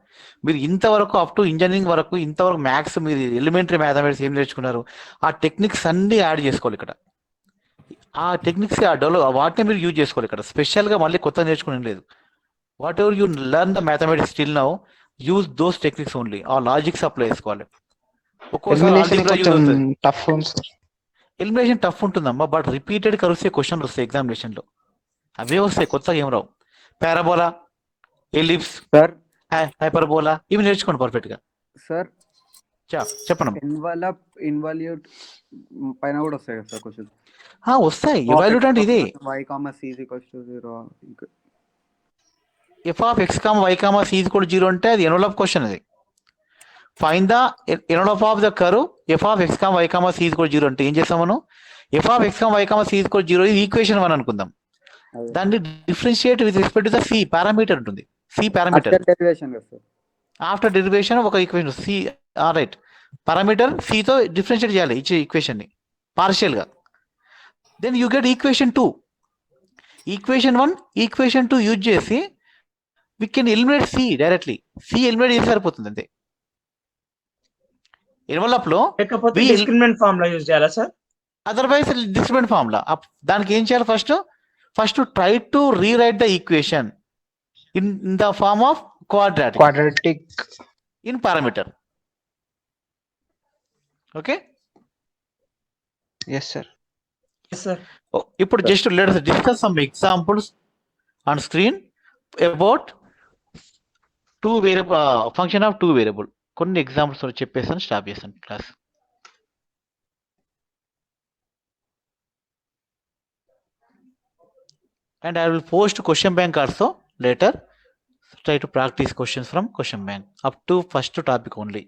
మీరు ఇంతవరకు అప్ టు ఇంజనీరింగ్ వరకు ఇంతవరకు మ్యాథ్స్ మీరు ఎలిమెంటరీ మ్యాథమెటిక్స్ ఏం నేర్చుకున్నారు, ఆ టెక్నిక్స్ అన్ని యాడ్ చేసుకోవాలి ఇక్కడ. ఆ టెక్నిక్స్ వాటిని మీరు యూజ్ చేసుకోవాలి ఇక్కడ. స్పెషల్గా మళ్ళీ కొత్త నేర్చుకునే లేదు. What ever you learn the mathematics still now use those techniques only. ఆ లాజిక్స్ అప్లై చేసుకోవాలి. ఎలిమినేషన్ టఫ్ ఉంటుందమ్మా, బట్ రిపీటెడ్ కరిస్తే క్వశ్చన్లు వస్తాయి ఎగ్జామినేషన్ లో. అవే వస్తాయి, కొత్తగా ఏం రావు. పారాబోలా, ఎలిప్స్, సార్ హైపర్బోలా ఇవి నేర్చుకోండి పర్ఫెక్ట్ గా. సార్ చెప్పండి. ఇన్వాల్యూట్ పైన కూడా వస్తాయి కదా సార్ క్వశ్చన్? వస్తాయి. ఎవాల్యూట్ అంటే ఇదే y, c is equals to 0. f of x, y, c is equal to 0 అంటే అది ఎన్వలప్ క్వశ్చన్. అది find the envelope of the curve f of x, y, c is equal to 0 అంటే ఏం చేస్తాం మనం? f of x, y, c is equal to 0 ఇది equation 1 అనుకుందాం. దాన్ని differentiate with respect to the c parameter ఉంటుంది. c parameter after derivation ఒక equation c right parameter c తో డిఫరెన్షియేట్ చేయాలి ఇచ్చే ఈక్వేషన్ ని పార్షియల్ గా. Then you get equation 2. Equation 1 equation 2 use చేసి we can eliminate c directly. c eliminate చేసి సరిపోతుంది అంతే. ఎన్వలప్ లో లేకపోతే డిస్క్రిమినెంట్ ఫార్ములా యూజ్ చేయాలా సార్? Otherwise discriminant formula. దానికి ఏం చేయాలి? First try to rewrite the equation in the form of quadratic in parameter. Okay yes sir. ఇప్పుడు just let us discuss some examples on screen about two variable function of two variable. కొన్ని examples చెప్పేసాను, stop చేశాను class. And I will post question bank also later. Try to practice questions from question bank up to first topic only.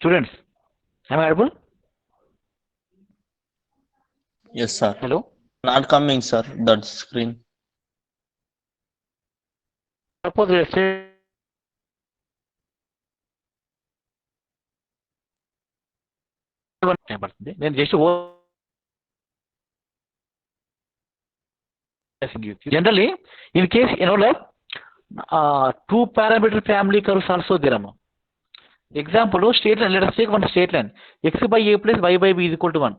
Students, am I audible? Yes, sir. Hello. Not coming, sir. That screen. Suppose let's say నేను just generally in case envelope 2 parameter family curves also there. Example, straight line. Let us take one straight line. X by a plus y by b is equal to 1.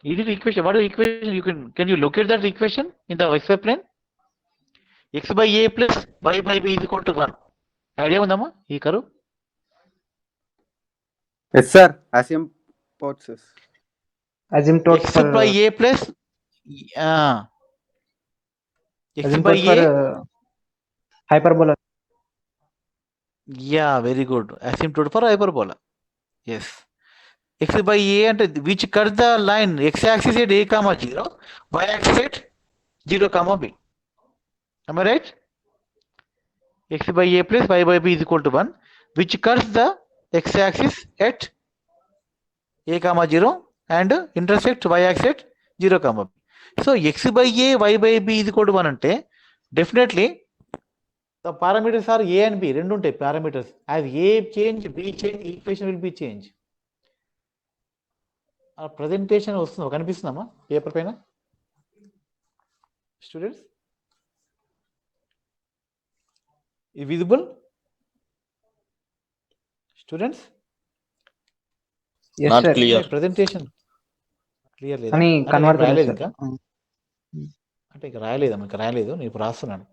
Is it equation? What is the equation? Can you locate that equation in the xy plane? X by a plus y by b is equal to 1. Idea undama ee curve? Yes, sir. Asymptotes. Asymptote X for by A plus uh, X by asymptote for A. hyperbola. Yeah, very good. Asymptote for hyperbola. Yes. X by A and which cut the line x-axis at A comma 0, y-axis at 0 comma B. Am I right? X by A plus y by B is equal to 1, which cuts the x-axis at A comma 0 and intersect y-axis at 0 comma B. So x by A, y by B is equal to 1 ante definitely the parameters are A and B. Rendu untayi parameters. As A change, B change, equation will be change. ఆ presentation వస్తుందా కనిపిస్తుందమ్మా paper పైన students ఈ visible students Yes, Not sir. clear. Presentation clear లేదా అని అంటే convert నేను రాయలేదు sir. ఇంకా అంటే ఇక రాయలేదమ్మా ఇంకా రాయలేదు నేను ఇప్పుడు రాస్తున్నాను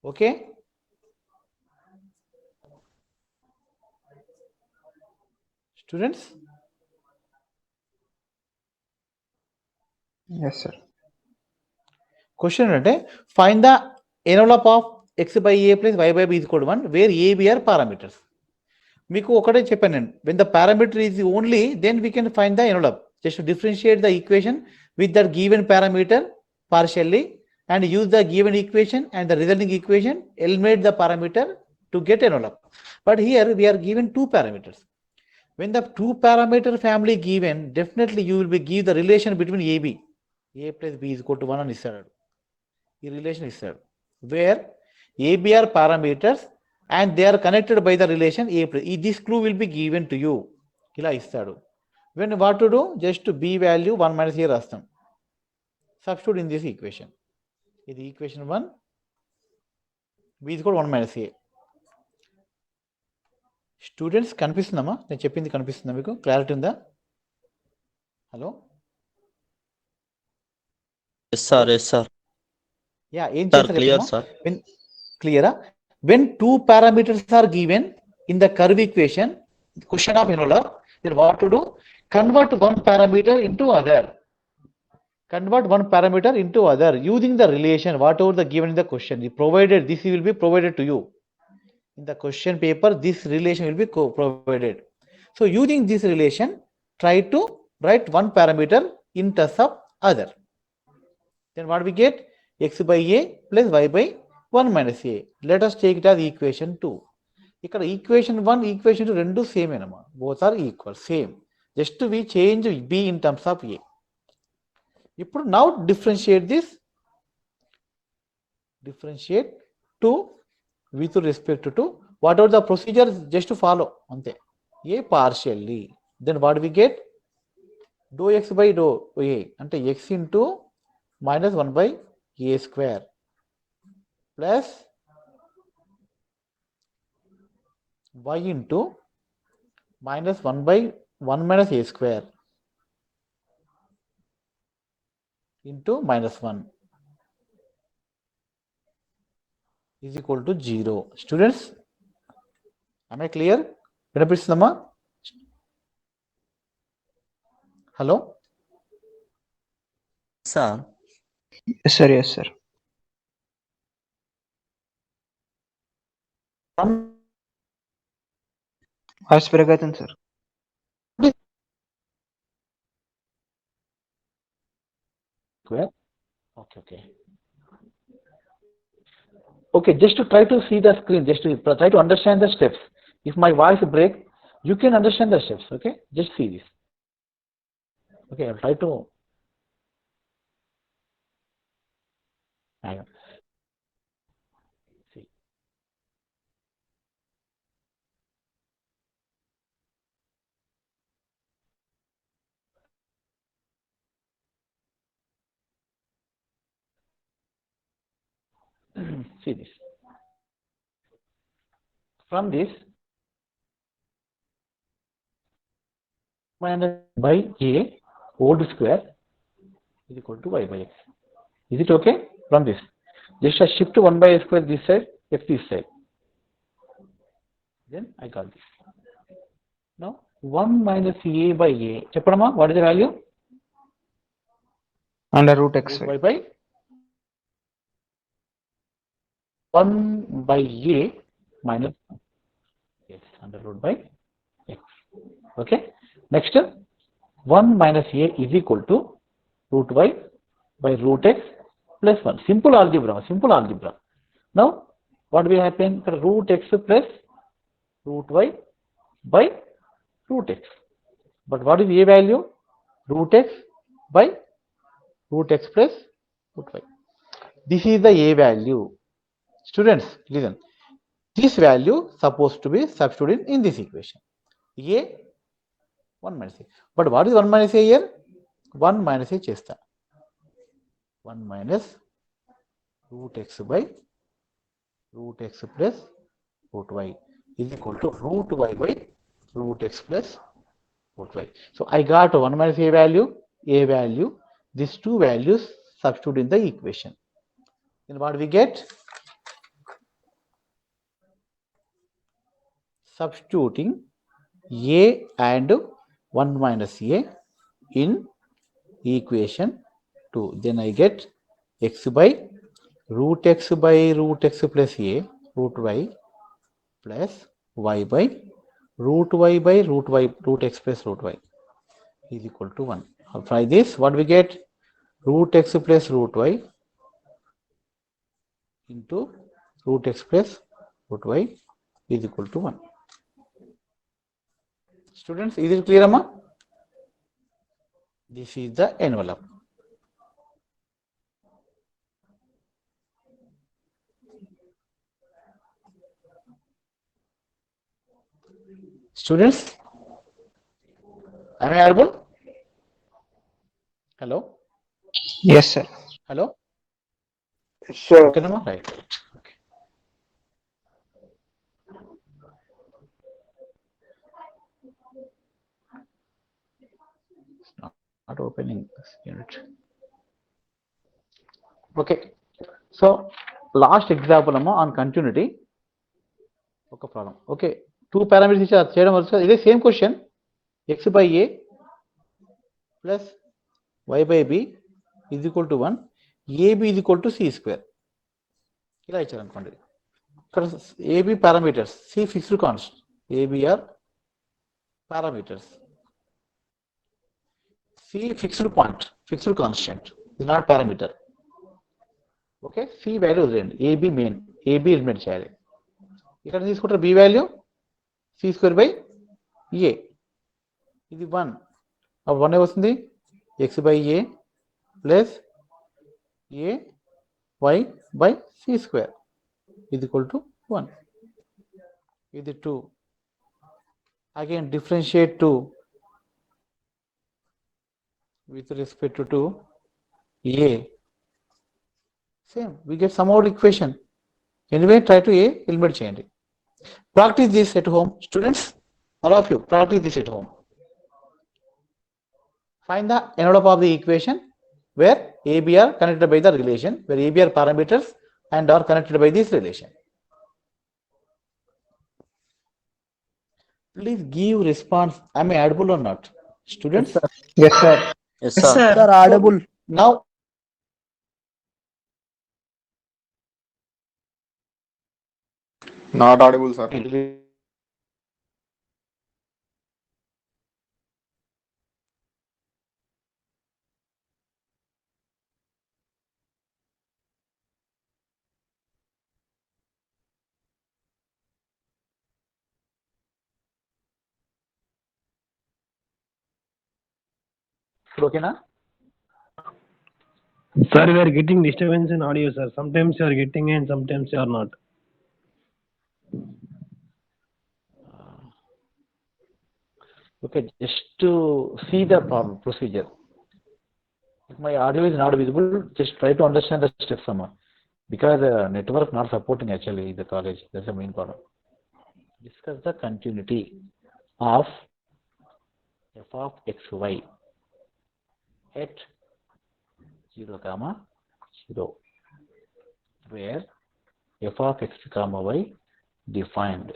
okay students Yes, sir. Question ఏంటంటే find the envelope of X by A plus Y by B is equal to 1 where A B are parameters మీకు ఒకటే చెప్పాను నేను when the parameter is only then we can find the envelope just differentiate the equation with that given parameter partially and use the given equation and the resulting equation eliminate the parameter to get envelope. But here we are given two parameters. When the two parameter family given, definitely you will be give the relation between AB. A plus B is equal to 1 and istadu. The relation is said where AB are parameters and they are connected by the relation A plus. This clue will be given to you. Ila istadu. When what to do? Just to B value 1 minus here rastam. Substitute in this equation. ఇది equation 1 B is equal 1 minus A students కనిపిస్తుందమ్మా నేను చెప్పింది కనిపిస్తుందా మీకు clarity ఉందా hello Yes, sir. Yes, sir. Yeah ఏం Sir, చేస్తారు clear, sir. క్లియరా when two parameters are given in the curve equation question of envelope then what to do convert one parameter into other convert one parameter into other using the relation whatever the given in the question provided this will be provided to you in the question paper this relation will be provided so using this relation try to write one parameter in terms of other then what we get x by a plus y by 1 minus a let us take it as equation 2 ఇక్కడ equation 1 equation 2 రెండు same ఏనమ్మా both are equal same just we change b in terms of a ఇప్పుడు now differentiate to with respect to whatever the procedure just to follow ante a partially then what we get dou x by dou a ante x into minus 1 by a square plus y into minus 1 by 1 minus a square into minus 1 is equal to 0. Students, am I clear? వినిపిస్తుందమ్మా hello Sir. Yes, sir. Yes, sir. Voice break అవుతుంది sir. Okay, just to try to see the screen, just to try to understand the steps. If my voice break, you can understand the steps. Okay, just see this. Okay, I'll try to. Hang on. See. See this. From this, minus by a whole square is equal to y by x. Is it okay? From this, just a shift 1 by a square this side, x this side. Then I got this. Now 1 minus a by a. Cheppadama, what is the value? Under root Root xy. y by 1 by a minus, yes, under root by x. Okay. Next, 1 minus a is equal to root y by root x plus 1. Simple algebra. Simple algebra. Now, what will happen? Root x plus root y by root x. But what is a value? Root x by root x plus root y. This is the a value. Students, listen. This value supposed to be substituted in this equation. A 1 minus a. But what is 1 minus a here? 1 minus a chesta. 1 minus root x by root x plus root y is equal to root y by root x plus root y. So I got 1 minus a value, these two values substitute in the equation. Then what we get? Substituting a and 1 minus a in equation 2. Then I get x by root x plus a root y plus y by root x plus root y is equal to 1. Apply this, what we get? Root x plus root y into root x plus root y is equal to 1. Students, is it clear, Amma? This is the envelope. Students, am I audible? Hello? Yes, sir. Hello? Sure. Okay, Amma? Right. Okay. Not opening this unit. Okay. So, last example Amma, on continuity. Okay, problem. Okay. Two parameters it is same question. X by a plus y by b is equal to 1. AB is equal to c square. ఇలా ఇచ్చారు అనుకోండి. ఇక్కడ AB parameters, C fixed constant. AB are parameters. C fixed point, fixed constant is not parameter. Okay, C value is AB main, AB eliminate చేయాలి. ఇక్కడ తీసుకుంటారు B value C square by A. ఇది 1. అప్పుడు 1 వస్తుంది x by A plus A y by C square is equal to 1. ఇది 2. Again differentiate 2 with respect to A. Same, we get some more equation. Anyway, try to A eliminate చేయండి. Practice this at home, students. All of you, practice this at home. Find the envelope of the equation where AB are connected by the relation, where AB are parameters and are connected by this relation. Please give response. Am I audible or not? Students? Yes, sir. Yes, Yes, sir. sir. Audible. Now, Not audible, sir. okay na? Sir, we are getting disturbance in audio, sir. Sometimes you are getting and sometimes you are not. Okay, just to see the problem procedure. If my audio is not visible, just try to understand the steps somehow. Because the network not supporting actually the college. That's the main problem. Discuss the continuity of f of xy at 0, 0, where f of x, y defined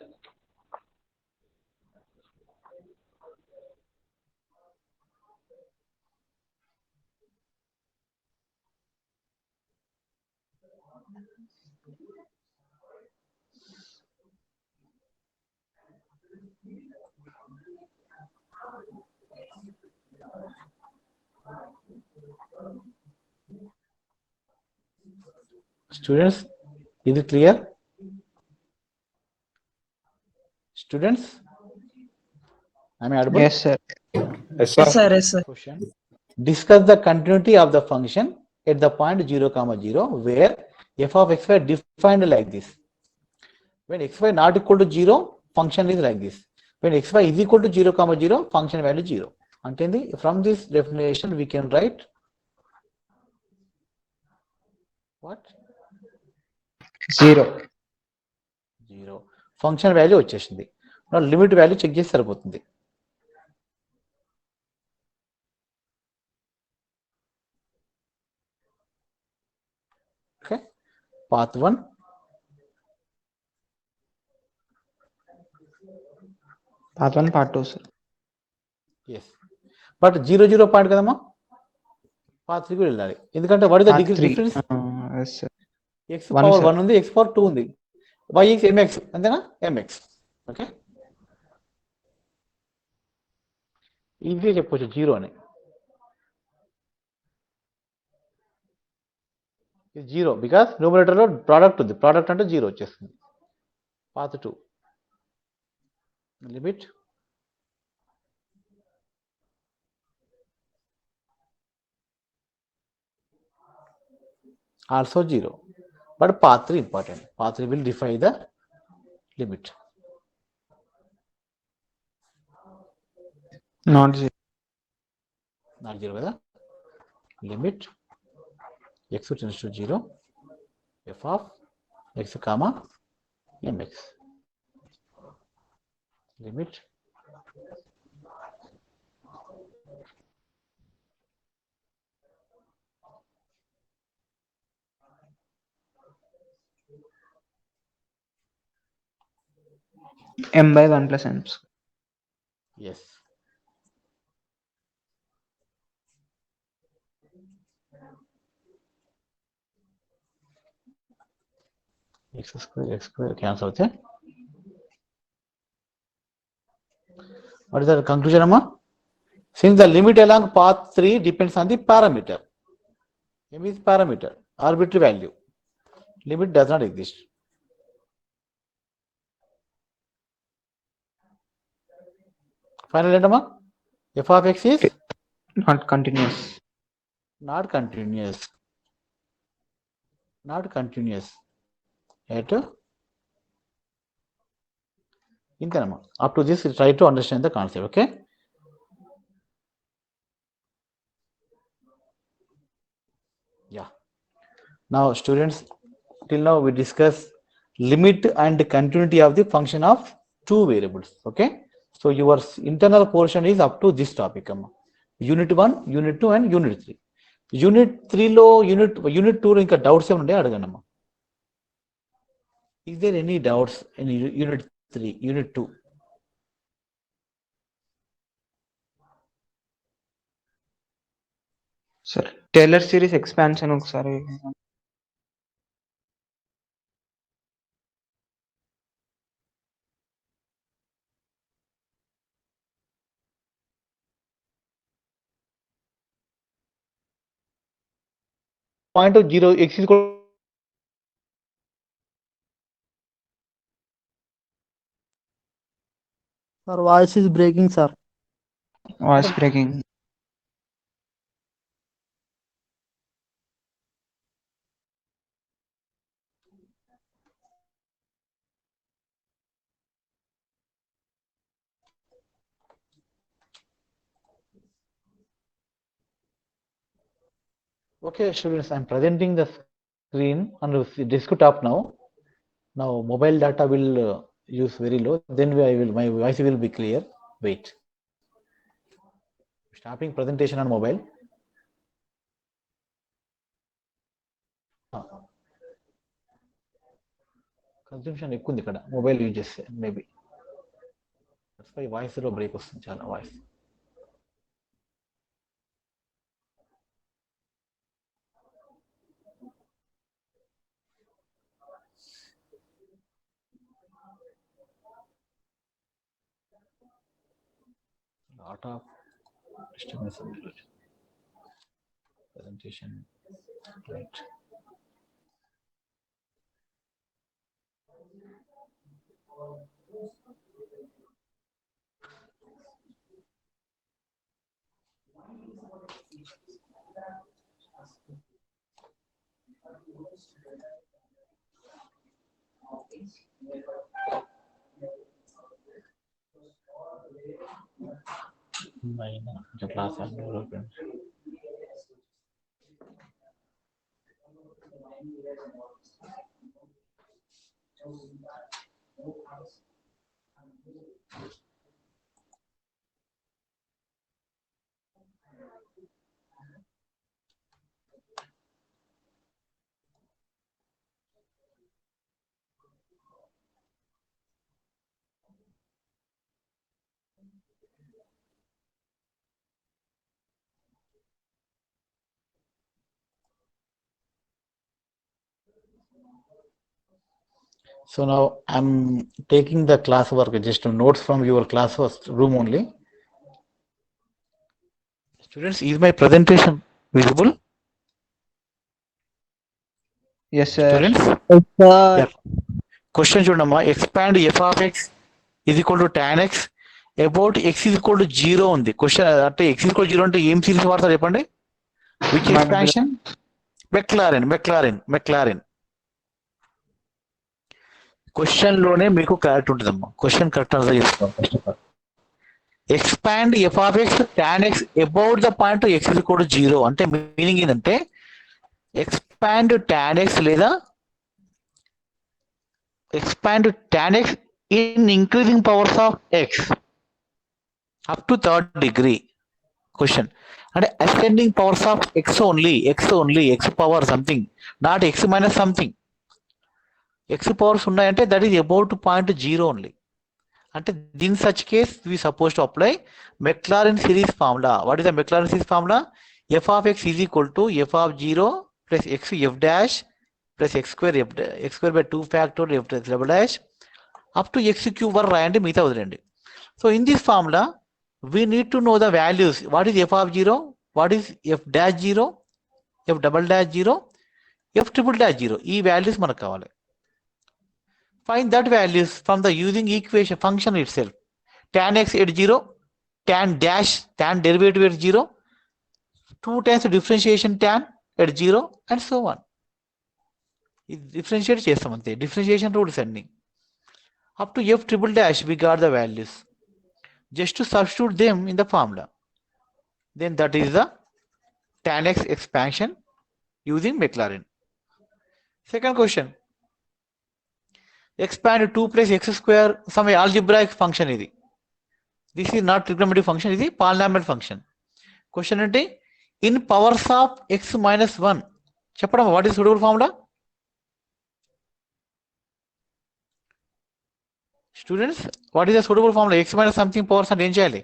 Students, is it clear? Students, am I audible? Yes, sir. Yes, sir. Yes, sir. Question. Discuss the continuity of the function at the point 0, 0, where f of xy defined like this. When xy not equal to 0, function is like this. When xy is equal to 0, 0, function value 0. And from this definition, we can write what? 0. 0. Function value వచ్చేసింది. Now limit value check చేసి సరిపోతుంది. Okay. Path 1. Path 1, part 2, sir. Yes. But 0, 0 point కదమ్మా, path 3 కూడా వెళ్ళాలి. ఎందుకంటే what is the Path 3. Difference? Yes, sir. x power sir. 1 ఉంది, x power 2 ఉంది. y is mx అంతేనా? mx. ఓకే, ఈజీగా చెప్పొచ్చు 0 అని. ఇది 0 బికాస్ న్యూమరేటర్ లో ప్రోడక్ట్ ఉంది, ప్రోడక్ట్ అంటే 0 వచ్చేస్తుంది. Path 2 limit also 0, but path 3 important. Path 3 will define the limit. Not 0. Not 0 కదా. Limit x tends to 0 f of x comma mx. Limit M by 1 plus m. yes. x square cancel అవుతాయి. What is the conclusion amma? Since the limit along path 3 depends on the parameter, m is parameter, arbitrary value, limit does not exist. Final end amma, f of x is Not continuous. not continuous, not continuous at ఇంతేనమ్మా. Up to this, try to understand the concept. Okay. Yeah. Now students, till now we discuss limit and continuity of the function of two variables. Okay. So your internal portion is up to this topic. Unit 1, unit 2 and unit 3. Unit 3 లో unit 2 లో ఇంకా doubts ఏమైనా ఉంటే అడగండి అమ్మా. Is there any doubts in unit 3, unit 2? Sir, Taylor series expansion ఒకసారి. Point of 0 x is equal. Sir, voice is breaking, sir. Voice breaking. Okay, students, I'm presenting the screen on the desktop now. Now mobile data will use very low. Then my voice will be clear. Wait. Stopping presentation on mobile. Consumption ఎక్కువ ఉంది ఇక్కడ mobile use చేస్తే maybe. That's why voice లో break వస్తుంది చాలా voice. lot of disturbance presentation, right? The class So now I'm taking the class work, just notes from your class room only. Students, is my presentation visible? Yes, sir. Students, Sir, yeah. Question చూడమ్మా, expand f of x is equal to tan x about x is equal to 0 ఉంది. Question అంటే x is equal to 0 అంటే ఏం series వాడతారు చెప్పండి? Which expansion? McLaren. Question లోనే మీకు clarity ఉంటుందమ్మా. క్వశ్చన్ కరెక్ట్ ఆన్సర్ చేసుకోవాలి first of all. Expand F of X tan X about the point X is equal to 0 అంటే మీనింగ్ ఏంటంటే ఎక్స్పాండ్ టాన్ ఎక్స్ లేదా expand tan x in increasing powers of x up to third degree. Question. And ascending powers of x only, x power something, not x minus something. X powers unnayante that is about point 0 only. And in such case, we supposed to apply Maclaurin series formula. What is the Maclaurin series formula? F of x is equal to f of 0 plus x f dash plus x square by 2 factor f double dash up to x cube వరకు రాయండి, మిగతా వదిలేండి. So in this formula we need to know the values. What is f of 0, what is f dash 0, f double dash 0, f triple dash 0. ఈ values మనకు కావాలి. Find that values from the using equation function itself. Tan x at 0, tan derivative at 0, 2 times differentiation tan at 0 and so on. Differentiate చేస్తాం అంతే, differentiation rules అన్ని. Up to f triple dash we got the values. Just to substitute them in the formula. Then that is the tan x expansion using Maclaurin. Second question. Expand 2 plus x square, some algebraic function ఇది. This is not trigonometric function, ఇది polynomial function. Question అంటే in powers of x minus 1. చెప్పడం, what is suitable formula? Students, what is the suitable formula? X minus something powers అంటే ఏం చేయాలి?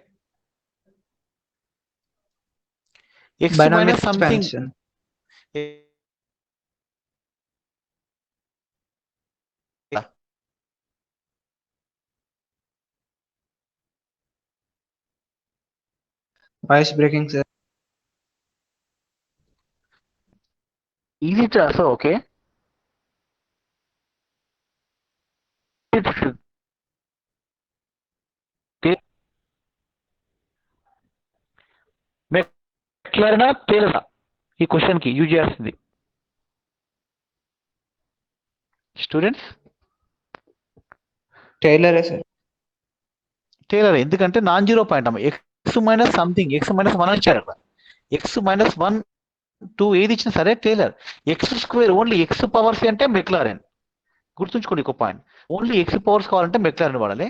X Binomial minus something. expansion. Voice breaking, sir. Is it also okay? మెక్లారెనా టేలరా ఈ question కి use చేయాల్సింది? Students, Taylor, sir. Taylor. ఎందుకంటే non zero point అమ్మ, X minus something, X minus 1 ఇచ్చారు అక్కడ. ఎక్స్ మైనస్ 1 2 ఏది ఇచ్చినా సరే Taylor. X square only X powers అంటే మెక్లారెన్. గుర్తుంచుకోండి ఒక పాయింట్, ఓన్లీ ఎక్స్ పవర్స్ కావాలంటే మెక్లారెన్ వాడాలి,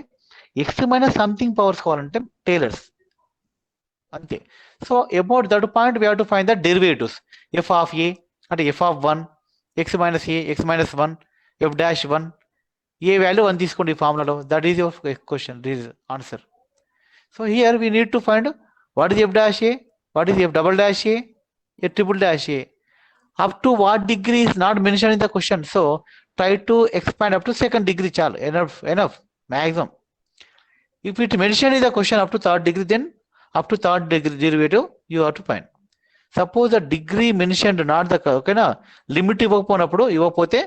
ఎక్స్ మైనస్ సంథింగ్ పవర్స్ కావాలంటే టేలర్స్ అంతే. So about that point we have to find the derivatives. F of A అంటే F of 1, X minus A, X minus 1, F dash 1, A value 1 తీసుకోండి ఈ ఫార్ములాలో. That is your question answer. So here we need to find what is F dash A, what is F double dash A, F triple dash A. Up to what degree is not mentioned in the question. So try to expand up to second degree. Enough maximum. If it mentioned in the question up to third degree, then up to third degree derivative you have to find. Suppose the degree mentioned not the ఓకేనా limit ఇవ్వకపోయినప్పుడు ఇవ్వకపోతే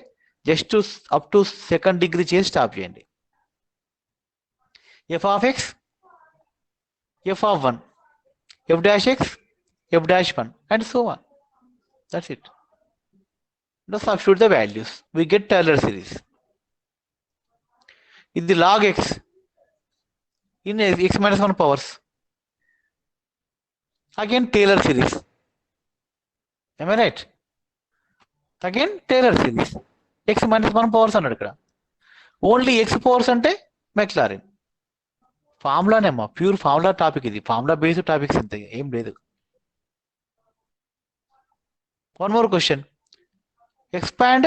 just up to second degree చేసి stop చేయండి. F of X F of 1 F dash X F dash 1 and so on. That's it. Now substitute the values. We get Taylor series. In the log x in x minus 1 powers. Again Taylor series. Am I right? Again Taylor series. X minus 1 powers అన్నాడు ఇక్కడ. Only x powers అంటే McLaren. ఫార్ములానేమ్మా, pure formula topic ఇది. Formula based topics అంతే, ఏం లేదు. One more question. Expand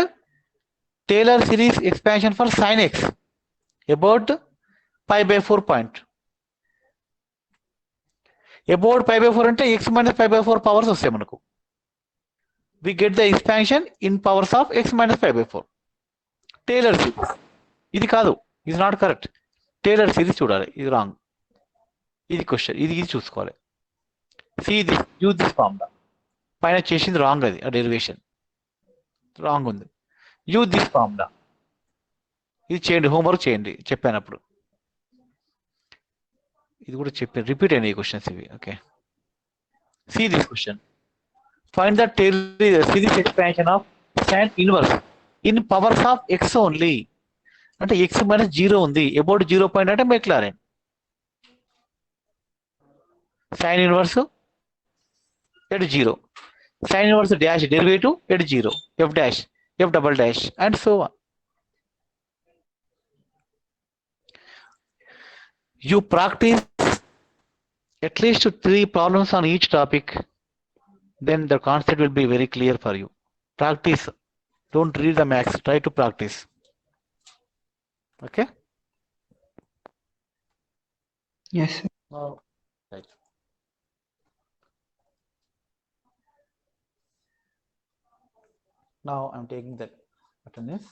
Taylor series expansion for sin x about pi by 4 point. About pi by 4 అంటే x minus pi by 4 powers వస్తాయి మనకు. We get the expansion in powers of x minus pi by 4. Taylor series. ఇది కాదు, ఇది not correct. Taylor series చూడాలి, ఇది wrong. ఇది question, ఇది చూసుకోవాలి. See this, use this formula. పైన చేసింది రాంగ్, అది ఆ డెరివేషన్ రాంగ్ ఉంది. Use this formula. ఇది చేయండి, హోంవర్క్ చేయండి చెప్పానప్పుడు. ఇది కూడా చెప్పాను, రిపీట్ అయినాయి క్వశ్చన్స్ ఇవి. Okay, see this question. Find the Taylor series expansion of tan inverse in powers of x only. అంటే ఎక్స్ మైనస్ 0 ఉంది, అబౌట్ 0 పాయింట్ అంటే Maclaurin. sin inverse at 0, sin inverse dash derivative at 0, f dash, f double dash, and so on. You practice at least 3 problems on each topic, then the concept will be very clear for you. Practice. Don't read the maths, try to practice. Okay? Yes. Right. Now I'm taking that attendance.